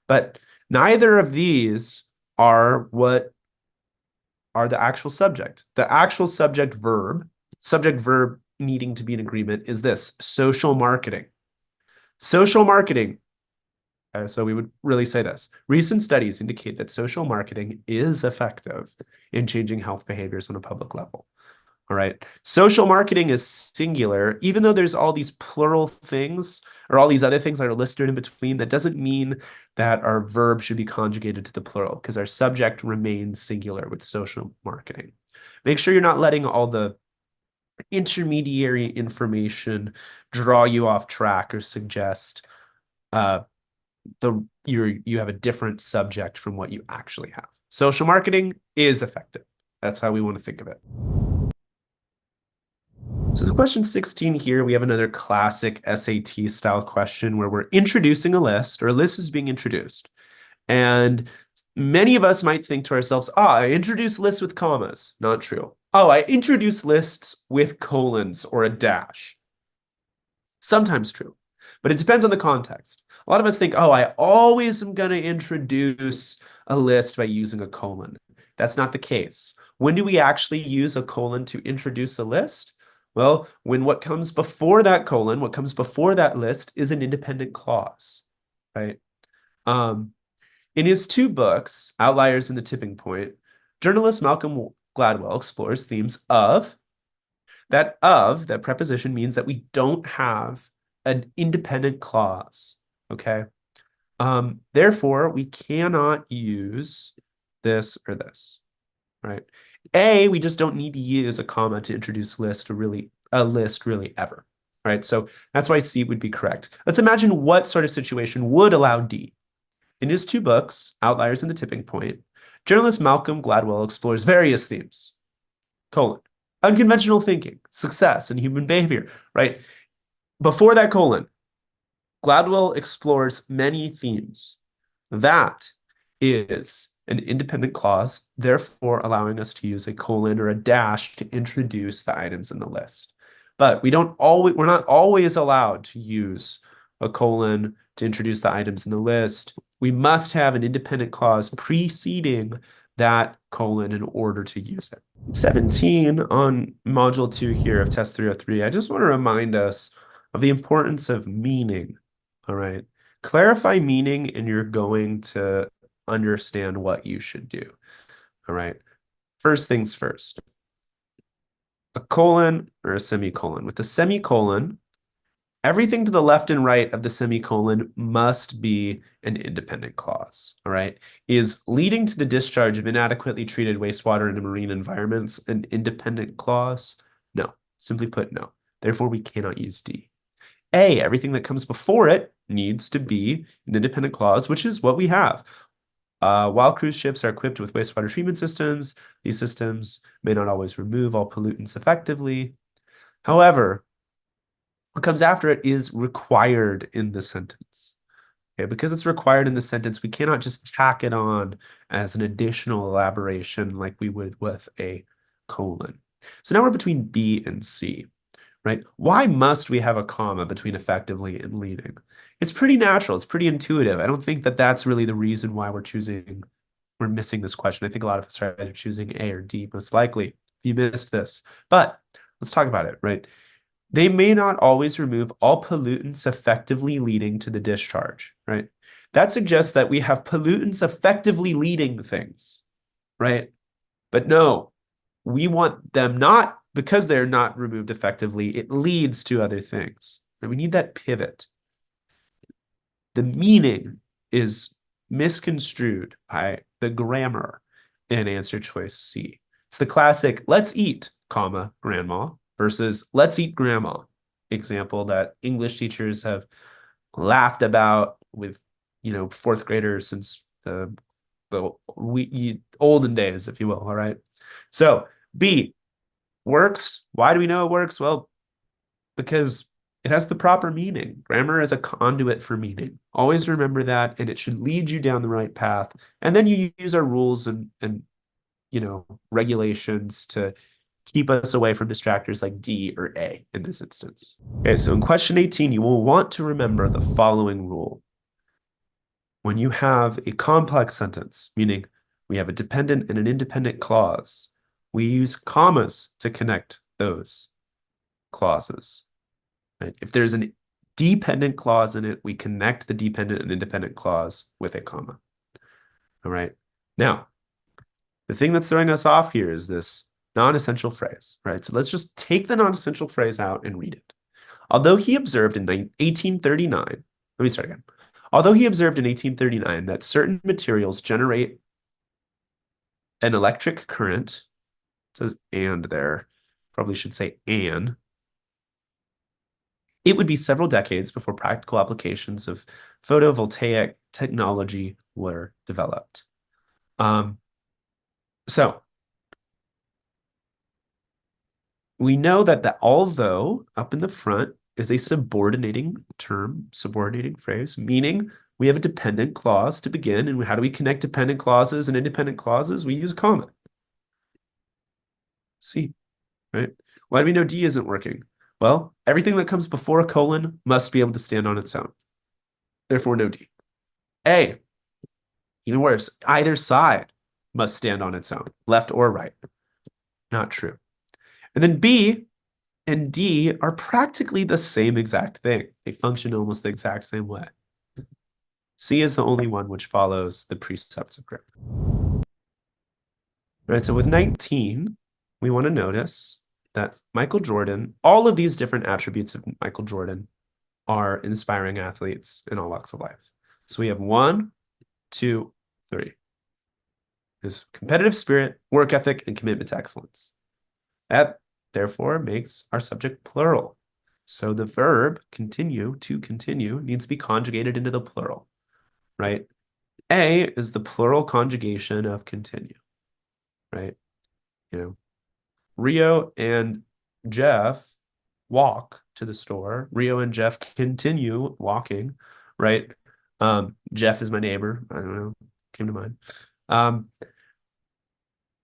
But neither of these are what are the actual subject. The actual subject verb needing to be in agreement is this: social marketing. Social marketing. So we would really say this. Recent studies indicate that social marketing is effective in changing health behaviors on a public level. All right. Social marketing is singular, even though there's all these plural things or all these other things that are listed in between. That doesn't mean that our verb should be conjugated to the plural, because our subject remains singular with social marketing. Make sure you're not letting all the intermediary information draw you off track or suggest you have a different subject from what you actually have. Social marketing is effective. That's how we want to think of it. So the question 16 here, we have another classic SAT style question where we're introducing a list, or a list is being introduced. And many of us might think to ourselves, I introduce lists with commas. Not true. I introduce lists with colons or a dash. Sometimes true, but it depends on the context. A lot of us think, I always am going to introduce a list by using a colon. That's not the case. When do we actually use a colon to introduce a list? Well, when what comes before that colon, what comes before that list is an independent clause, right? In his two books, Outliers and the Tipping Point, journalist Malcolm Gladwell explores themes of that preposition means that we don't have an independent clause, okay? Therefore, we cannot use this or this, right? We just don't need to use a comma to introduce a list really ever, right? So that's why C would be correct. Let's imagine what sort of situation would allow D. In his two books, Outliers and the Tipping Point, journalist Malcolm Gladwell explores various themes: unconventional thinking, success, and human behavior, right? Before that colon, Gladwell explores many themes. That is an independent clause, therefore allowing us to use a colon or a dash to introduce the items in the list. But we're not always allowed to use a colon to introduce the items in the list. We must have an independent clause preceding that colon in order to use it. 17 on module 2 here of test 303, I just want to remind us of the importance of meaning. All right. Clarify meaning and you're going to understand what you should do. All right. First things first. A colon or a semicolon. With the semicolon, everything to the left and right of the semicolon must be an independent clause, all right? Is leading to the discharge of inadequately treated wastewater into marine environments an independent clause? No. Simply put, no. Therefore, we cannot use D. Everything that comes before it needs to be an independent clause, which is what we have. While cruise ships are equipped with wastewater treatment systems, these systems may not always remove all pollutants effectively. However, what comes after it is required in the sentence. Okay, because it's required in the sentence, we cannot just tack it on as an additional elaboration like we would with a colon. So now we're between B and C, right? Why must we have a comma between effectively and leading? It's pretty natural. It's pretty intuitive. I don't think that that's really the reason why we're missing this question. I think a lot of us are either choosing A or D, most likely, if you missed this. But let's talk about it, right? They may not always remove all pollutants effectively leading to the discharge, right? That suggests that we have pollutants effectively leading things, right? But no, we want them not, because they're not removed effectively, it leads to other things. And we need that pivot. The meaning is misconstrued by the grammar in answer choice C. It's the classic, let's eat, comma, grandma, versus let's eat grandma example that English teachers have laughed about with, fourth graders since the olden days, if you will. All right. So B works. Why do we know it works? Well, because it has the proper meaning. Grammar is a conduit for meaning. Always remember that, and it should lead you down the right path. And then you use our rules and regulations to keep us away from distractors like D or A in this instance. Okay, so in question 18, you will want to remember the following rule. When you have a complex sentence, meaning we have a dependent and an independent clause, we use commas to connect those clauses. Right? If there's an dependent clause in it, we connect the dependent and independent clause with a comma. All right. Now, the thing that's throwing us off here is this non-essential phrase, right? So let's just take the non-essential phrase out and read it. Although he observed in 1839, let me start again. Although he observed in 1839 that certain materials generate an electric current, it says and there, probably should say an, it would be several decades before practical applications of photovoltaic technology were developed. So we know that although up in the front is a subordinating term, subordinating phrase, meaning we have a dependent clause to begin. And how do we connect dependent clauses and independent clauses? We use a comma. C, right? Why do we know D isn't working? Well, everything that comes before a colon must be able to stand on its own. Therefore, no D. A, even worse, either side must stand on its own, left or right. Not true. And then B and D are practically the same exact thing. They function almost the exact same way. C is the only one which follows the precepts of grammar. All right, so with 19, we want to notice that Michael Jordan, all of these different attributes of Michael Jordan are inspiring athletes in all walks of life. So we have 1, 2, 3. His competitive spirit, work ethic, and commitment to excellence. That therefore makes our subject plural. So the verb continue, to continue, needs to be conjugated into the plural, right? A is the plural conjugation of continue, right? Rio and Jeff walk to the store. Rio and Jeff continue walking, right? Jeff is my neighbor. I don't know, came to mind.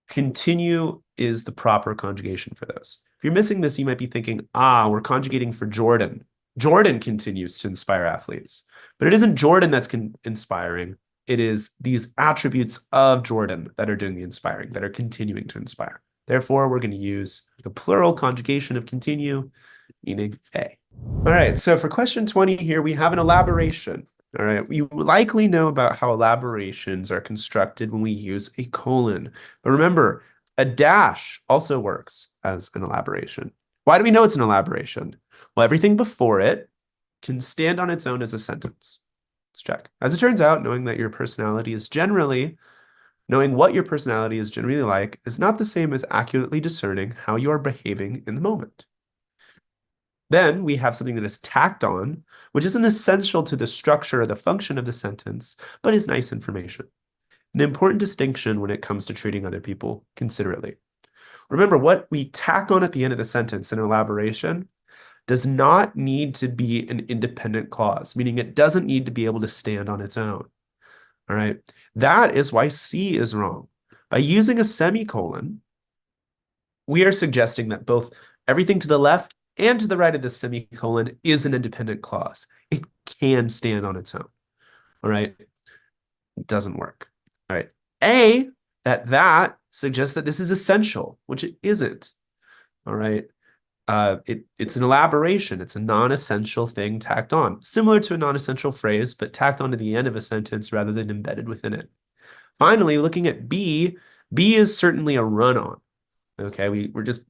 Continue is the proper conjugation for those. If you're missing this, you might be thinking, we're conjugating for Jordan. Jordan continues to inspire athletes. But it isn't Jordan that's inspiring. It is these attributes of Jordan that are doing the inspiring, that are continuing to inspire. Therefore, we're going to use the plural conjugation of continue, meaning A. All right, so for question 20 here, we have an elaboration. All right, you likely know about how elaborations are constructed when we use a colon. But remember, a dash also works as an elaboration. Why do we know it's an elaboration? Well, everything before it can stand on its own as a sentence. Let's check. As it turns out, knowing what your personality is generally like is not the same as accurately discerning how you are behaving in the moment. Then we have something that is tacked on, which isn't essential to the structure or the function of the sentence, but is nice information. An important distinction when it comes to treating other people considerately. Remember, what we tack on at the end of the sentence in elaboration does not need to be an independent clause, meaning it doesn't need to be able to stand on its own. All right. That is why C is wrong. By using a semicolon, we are suggesting that both everything to the left and to the right of the semicolon is an independent clause. It can stand on its own. All right. It doesn't work. All right. A, that suggests that this is essential, which it isn't. All right. It's an elaboration. It's a non-essential thing tacked on, similar to a non-essential phrase, but tacked onto the end of a sentence rather than embedded within it. Finally, looking at B, B is certainly a run-on. Okay, we're just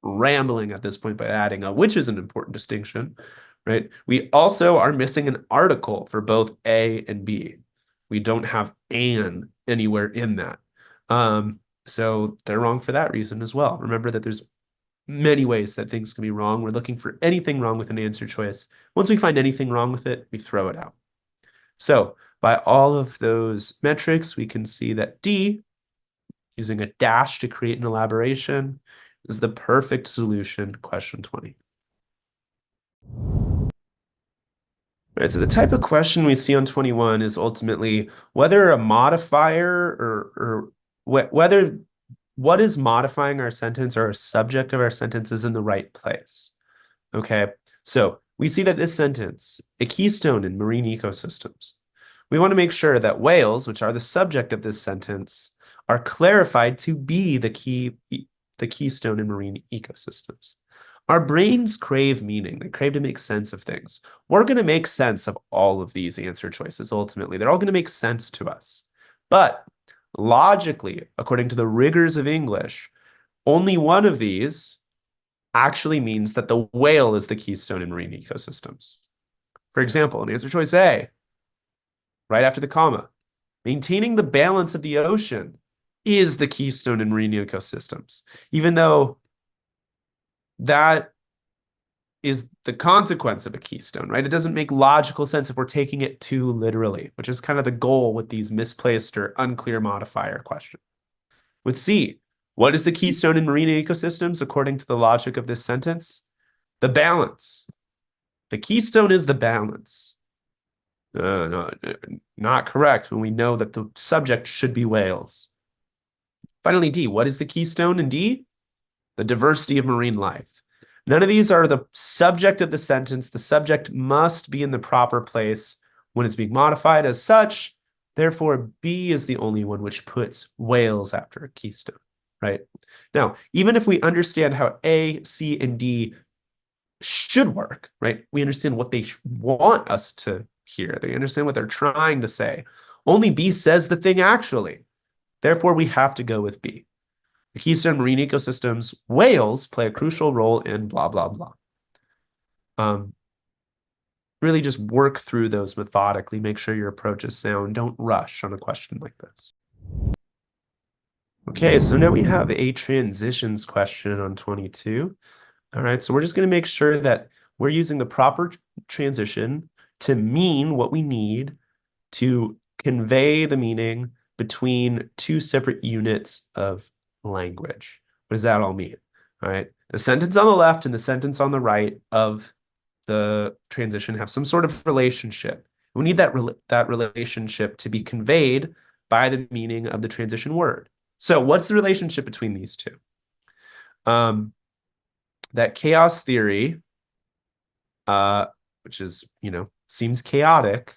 rambling at this point by adding a, which is an important distinction, right? We also are missing an article for both A and B. We don't have an anywhere in that. So they're wrong for that reason as well. Remember that there's many ways that things can be wrong. We're looking for anything wrong with an answer choice. Once we find anything wrong with it, we throw it out. So by all of those metrics, we can see that D, using a dash to create an elaboration, is the perfect solution to question 20. All right, so the type of question we see on 21 is ultimately whether a modifier or whether what is modifying our sentence or our subject of our sentence is in the right place. Okay, so we see that this sentence, a keystone in marine ecosystems. We want to make sure that whales, which are the subject of this sentence, are clarified to be the keystone in marine ecosystems. Our brains crave meaning. They crave to make sense of things. We're going to make sense of all of these answer choices ultimately. They're all going to make sense to us. But logically, according to the rigors of English, only one of these actually means that the whale is the keystone in marine ecosystems. For example, in answer choice A, right after the comma, maintaining the balance of the ocean is the keystone in marine ecosystems, even though that is the consequence of a keystone, right? It doesn't make logical sense if we're taking it too literally, which is kind of the goal with these misplaced or unclear modifier questions. With C, what is the keystone in marine ecosystems according to the logic of this sentence? The balance. The keystone is the balance. No, not correct when we know that the subject should be whales. Finally, D, what is the keystone in D? The diversity of marine life. None of these are the subject of the sentence. The subject must be in the proper place when it's being modified as such. Therefore, B is the only one which puts whales after a keystone, right? Now, even if we understand how A, C, and D should work, right? We understand what they want us to hear. They understand what they're trying to say. Only B says the thing actually. Therefore, we have to go with B. The keystone marine ecosystems, whales play a crucial role in blah, blah, blah. Really just work through those methodically. Make sure your approach is sound. Don't rush on a question like this. Okay, so now we have a transitions question on 22. All right, so we're just going to make sure that we're using the proper transition to mean what we need to convey the meaning between two separate units of language. What does that all mean? All right, the sentence on the left and the sentence on the right of the transition have some sort of relationship. We need that relationship to be conveyed by the meaning of the transition word. So what's the relationship between these two? That chaos theory, which is, seems chaotic,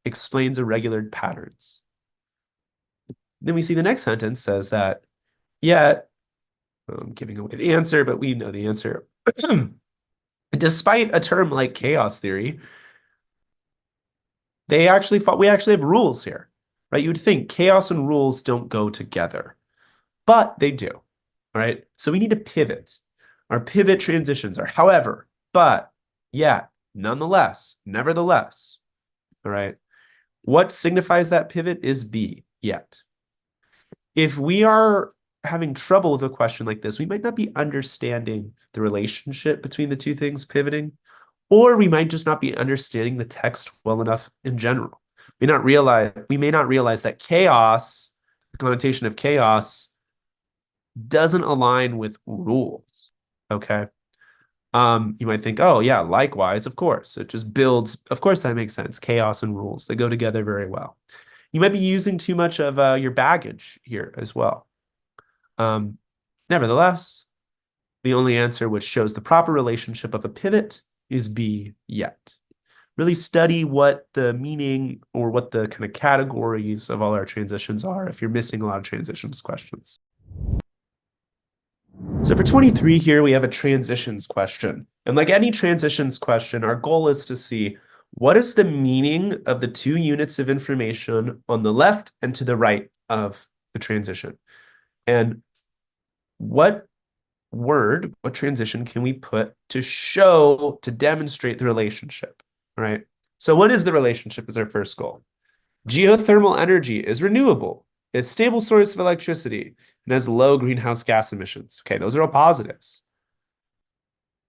explains irregular patterns. Then we see the next sentence says that, yet, I'm giving away the answer, but we know the answer. Despite a term like chaos theory, we actually have rules here, right? You would think chaos and rules don't go together, but they do, all right? So we need to pivot. Our pivot transitions are however, but, yet, nonetheless, nevertheless, all right? What signifies that pivot is B, yet. If we are having trouble with a question like this, we might not be understanding the relationship between the two things pivoting, or we might just not be understanding the text well enough in general. We may not realize that chaos, the connotation of chaos, doesn't align with rules. Okay. You might think, oh yeah, likewise, of course. It just builds, of course, that makes sense. Chaos and rules, they go together very well. You might be using too much of your baggage here as well. Nevertheless, the only answer which shows the proper relationship of a pivot is B, yet. Really study what the meaning or what the kind of categories of all our transitions are if you're missing a lot of transitions questions. So for 23 here, we have a transitions question. And like any transitions question, our goal is to see what is the meaning of the two units of information on the left and to the right of the transition? And what transition can we put to demonstrate the relationship, right? So what is the relationship is our first goal. Geothermal energy is renewable. It's a stable source of electricity and has low greenhouse gas emissions. Okay, those are all positives.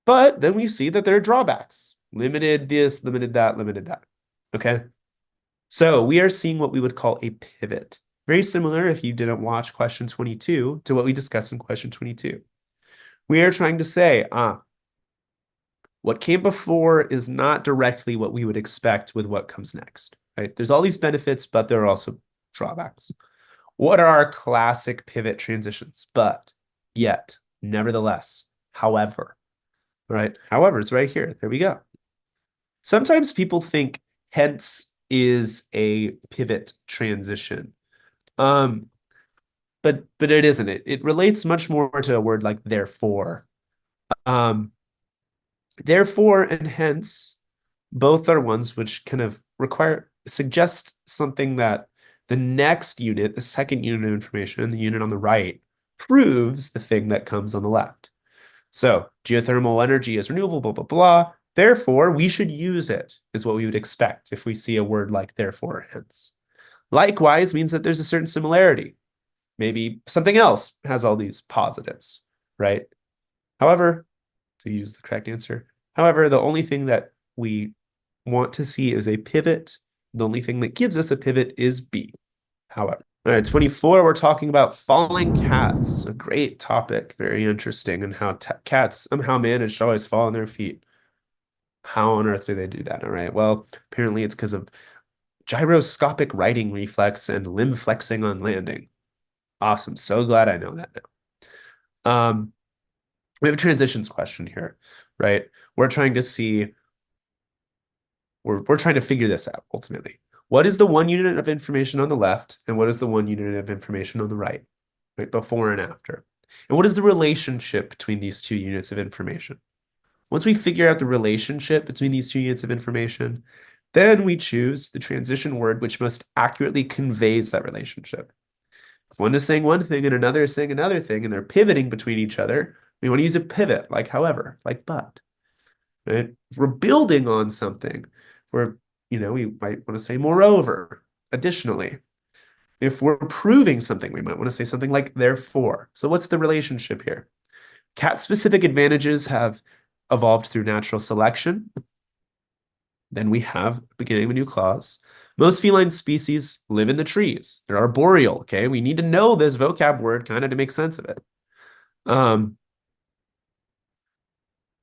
But then we see that there are drawbacks. Limited this, limited that, limited that. Okay? So we are seeing what we would call a pivot. Very similar, if you didn't watch question 22, to what we discussed in question 22. We are trying to say, what came before is not directly what we would expect with what comes next, right? There's all these benefits, but there are also drawbacks. What are our classic pivot transitions? But, yet, nevertheless, however, right? However, it's right here. There we go. Sometimes people think hence is a pivot transition. Um, but it isn't. It relates much more to a word like therefore. Um, therefore and hence both are ones which kind of suggest something that the next unit, the second unit of information, the unit on the right, proves the thing that comes on the left. So geothermal energy is renewable, blah, blah, blah. Therefore, we should use it, is what we would expect if we see a word like therefore or hence. Likewise means that there's a certain similarity. Maybe something else has all these positives, right? However, to use the correct answer, however, the only thing that we want to see is a pivot. The only thing that gives us a pivot is B. However, all right, 24, we're talking about falling cats. A great topic, very interesting, and how cats somehow manage to always fall on their feet. How on earth do they do that? All right, well, apparently it's because of gyroscopic righting reflex and limb flexing on landing. Awesome, so glad I know that now. We have a transitions question here, right? We're trying to see, we're trying to figure this out ultimately. What is the one unit of information on the left, and what is the one unit of information on the right, before and after? And what is the relationship between these two units of information? Once we figure out the relationship between these two units of information, then we choose the transition word which most accurately conveys that relationship. If one is saying one thing and another is saying another thing, and they're pivoting between each other, we want to use a pivot, like however, like but. Right? If we're building on something, we might want to say moreover, additionally. If we're proving something, we might want to say something like therefore. So what's the relationship here? Cat-specific advantages have evolved through natural selection. Then we have beginning of a new clause. Most feline species live in the trees. They're arboreal, okay? We need to know this vocab word kind of to make sense of it. Um,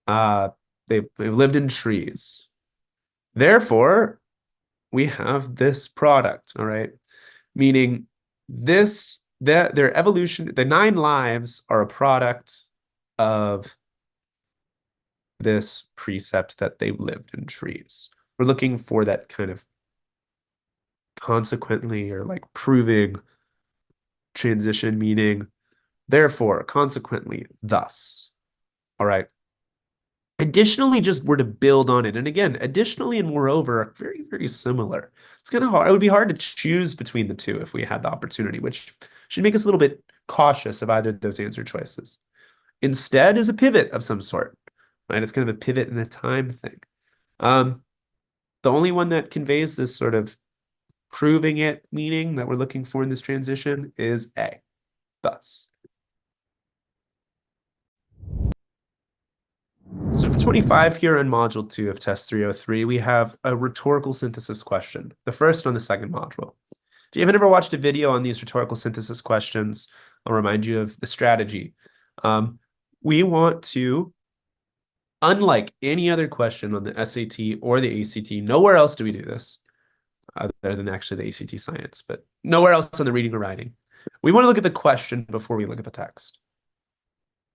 uh, they've lived in trees. Therefore, we have this product, all right? Meaning their evolution, the 9 lives are a product of this precept that they lived in trees. We're looking for that kind of consequently or like proving transition, meaning therefore, consequently, thus. All right. Additionally, just were to build on it. And again, additionally and moreover are very, very similar. It's kind of hard. It would be hard to choose between the two if we had the opportunity, which should make us a little bit cautious of either of those answer choices. Instead is a pivot of some sort, right? It's kind of a pivot in a time thing. The only one that conveys this sort of proving it meaning that we're looking for in this transition is A, thus. So for 25 here in Module 2 of Test 303, we have a rhetorical synthesis question, the first on the second module. If you haven't ever watched a video on these rhetorical synthesis questions, I'll remind you of the strategy. We want to, unlike any other question on the SAT or the ACT, nowhere else do we do this, other than actually the ACT Science, but nowhere else on the reading or writing. We want to look at the question before we look at the text.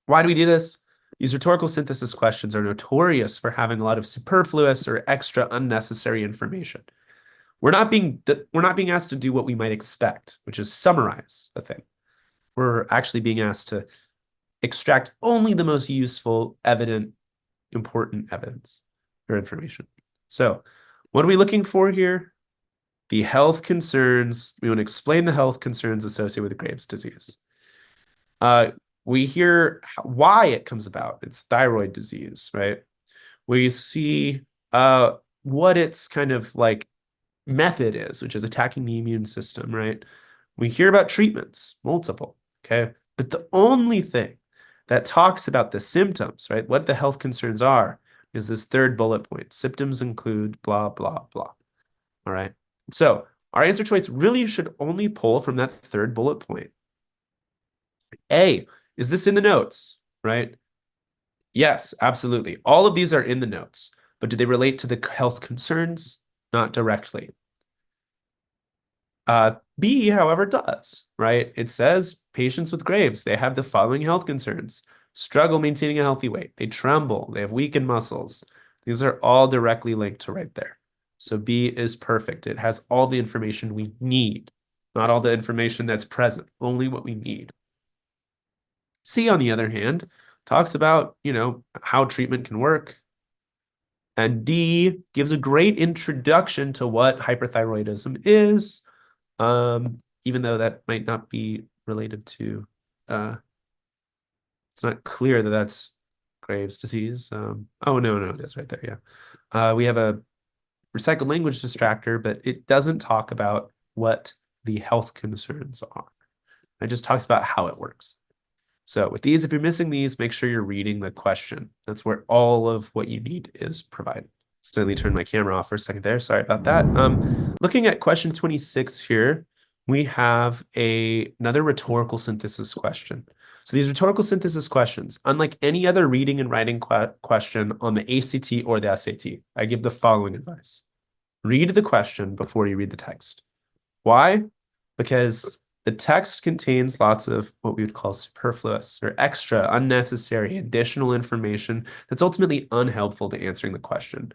Why do we do this? These rhetorical synthesis questions are notorious for having a lot of superfluous or extra unnecessary information. We're not being asked to do what we might expect, which is summarize a thing. We're actually being asked to extract only the most useful, evident, important evidence or information. So what are we looking for here? The health concerns. We want to explain the health concerns associated with Graves' disease. We hear why it comes about. It's thyroid disease, right? We see what its kind of like method is, which is attacking the immune system, right? We hear about treatments, multiple, okay? But the only thing that talks about the symptoms, right? What the health concerns are, is this third bullet point. Symptoms include blah, blah, blah. All right. So our answer choice really should only pull from that third bullet point. A, is this in the notes, right? Yes, absolutely. All of these are in the notes, but do they relate to the health concerns? Not directly. B, however, does, right? It says patients with Graves, they have the following health concerns: struggle maintaining a healthy weight, they tremble, they have weakened muscles. These are all directly linked to right there. So B is perfect. It has all the information we need, not all the information that's present, only what we need. C, on the other hand, talks about, how treatment can work. And D gives a great introduction to what hyperthyroidism is, even though that might not be related to, it's not clear that that's Graves' disease. Oh, no, it is right there. Yeah. We have a recycled language distractor, but it doesn't talk about what the health concerns are. It just talks about how it works. So with these, if you're missing these, make sure you're reading the question. That's where all of what you need is provided. Suddenly turned my camera off for a second there. Sorry about that. Looking at question 26 here, we have another rhetorical synthesis question. So these rhetorical synthesis questions, unlike any other reading and writing question on the ACT or the SAT, I give the following advice. Read the question before you read the text. Why? Because the text contains lots of what we would call superfluous or extra, unnecessary, additional information that's ultimately unhelpful to answering the question.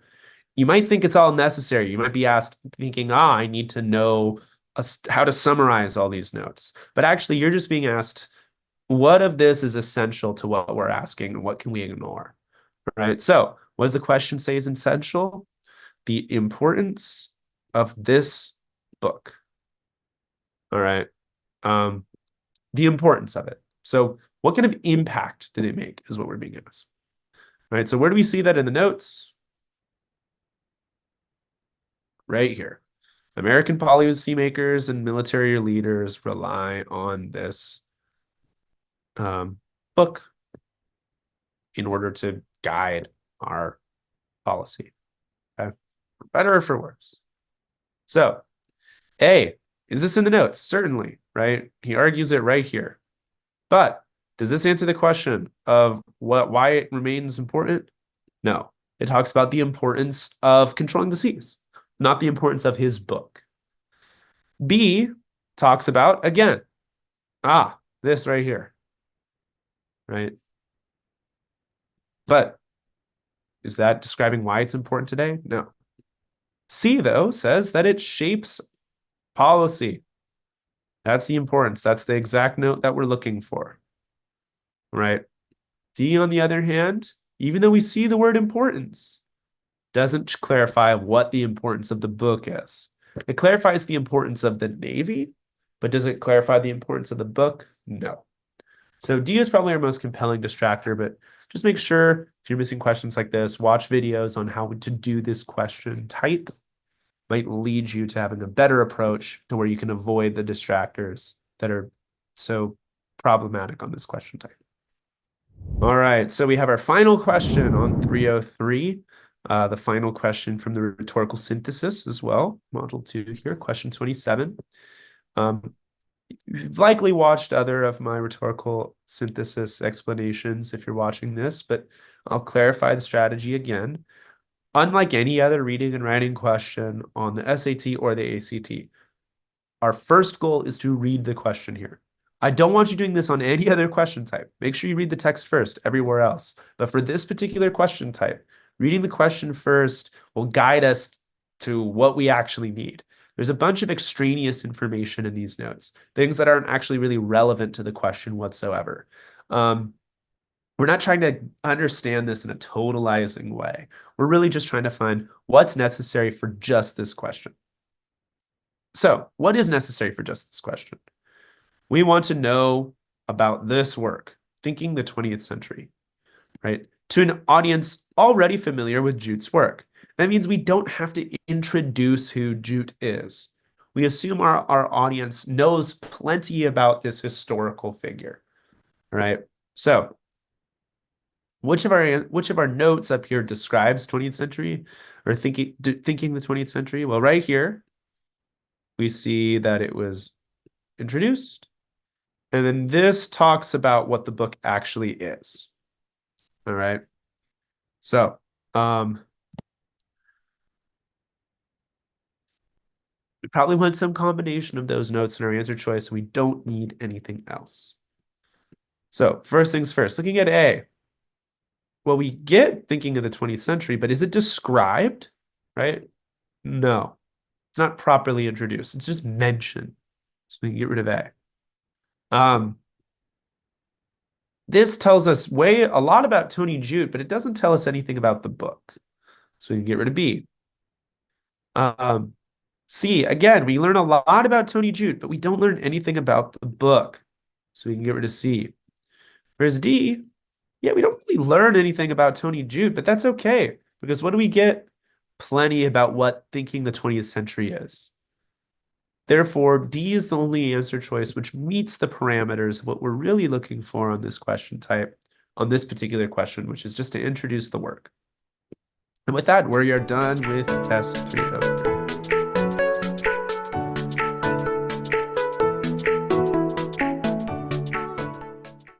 You might think it's all necessary. You might be asked, thinking, I need to know how to summarize all these notes. But actually, you're just being asked, what of this is essential to what we're asking and what can we ignore? Right? So, what does the question say is essential? The importance of this book. All right. The importance of it. So, what kind of impact did it make is what we're being asked. All right. So, where do we see that in the notes? Right here. American policymakers and military leaders rely on this book in order to guide our policy. Okay? For better or for worse. So, A, is this in the notes? Certainly, right? He argues it right here. But does this answer the question of why it remains important? No. It talks about the importance of controlling the seas, not the importance of his book. B talks about, again, this right here, right? But is that describing why it's important today? No. C, though, says that it shapes policy. That's the importance. That's the exact note that we're looking for, right? D, on the other hand, even though we see the word importance, doesn't clarify what the importance of the book is. It clarifies the importance of the Navy, but does it clarify the importance of the book? No. So D is probably our most compelling distractor, but just make sure if you're missing questions like this, watch videos on how to do this question type. Might lead you to having a better approach to where you can avoid the distractors that are so problematic on this question type. All right, so we have our final question on 303. The final question from the rhetorical synthesis as well, module 2 here, question 27. You've likely watched other of my rhetorical synthesis explanations if you're watching this, but I'll clarify the strategy again. Unlike any other reading and writing question on the SAT or the ACT, our first goal is to read the question here. I don't want you doing this on any other question type. Make sure you read the text first everywhere else. But for this particular question type, reading the question first will guide us to what we actually need. There's a bunch of extraneous information in these notes, things that aren't actually really relevant to the question whatsoever. We're not trying to understand this in a totalizing way. We're really just trying to find what's necessary for just this question. So, what is necessary for just this question? We want to know about this work, Thinking the 20th Century, right? To an audience already familiar with Jute's work. That means we don't have to introduce who Jute is. We assume our audience knows plenty about this historical figure, right? So, which of our notes up here describes 20th century or thinking the 20th century? Well, right here, we see that it was introduced. And then this talks about what the book actually is. All right. So, We probably want some combination of those notes in our answer choice, and we don't need anything else. So first things first, looking at A. Well, we get thinking of the 20th century, but is it described, right? No, it's not properly introduced. It's just mentioned. So we can get rid of A. This tells us a lot about Tony Judt, but it doesn't tell us anything about the book. So we can get rid of B. C, again, we learn a lot about Tony Judt, but we don't learn anything about the book. So we can get rid of C. Whereas D, yeah, we don't really learn anything about Tony Judt, but that's okay. Because what do we get? Plenty about what thinking the 20th century is. Therefore, D is the only answer choice which meets the parameters of what we're really looking for on this question type, on this particular question, which is just to introduce the work. And with that, we are done with test 3 of 3.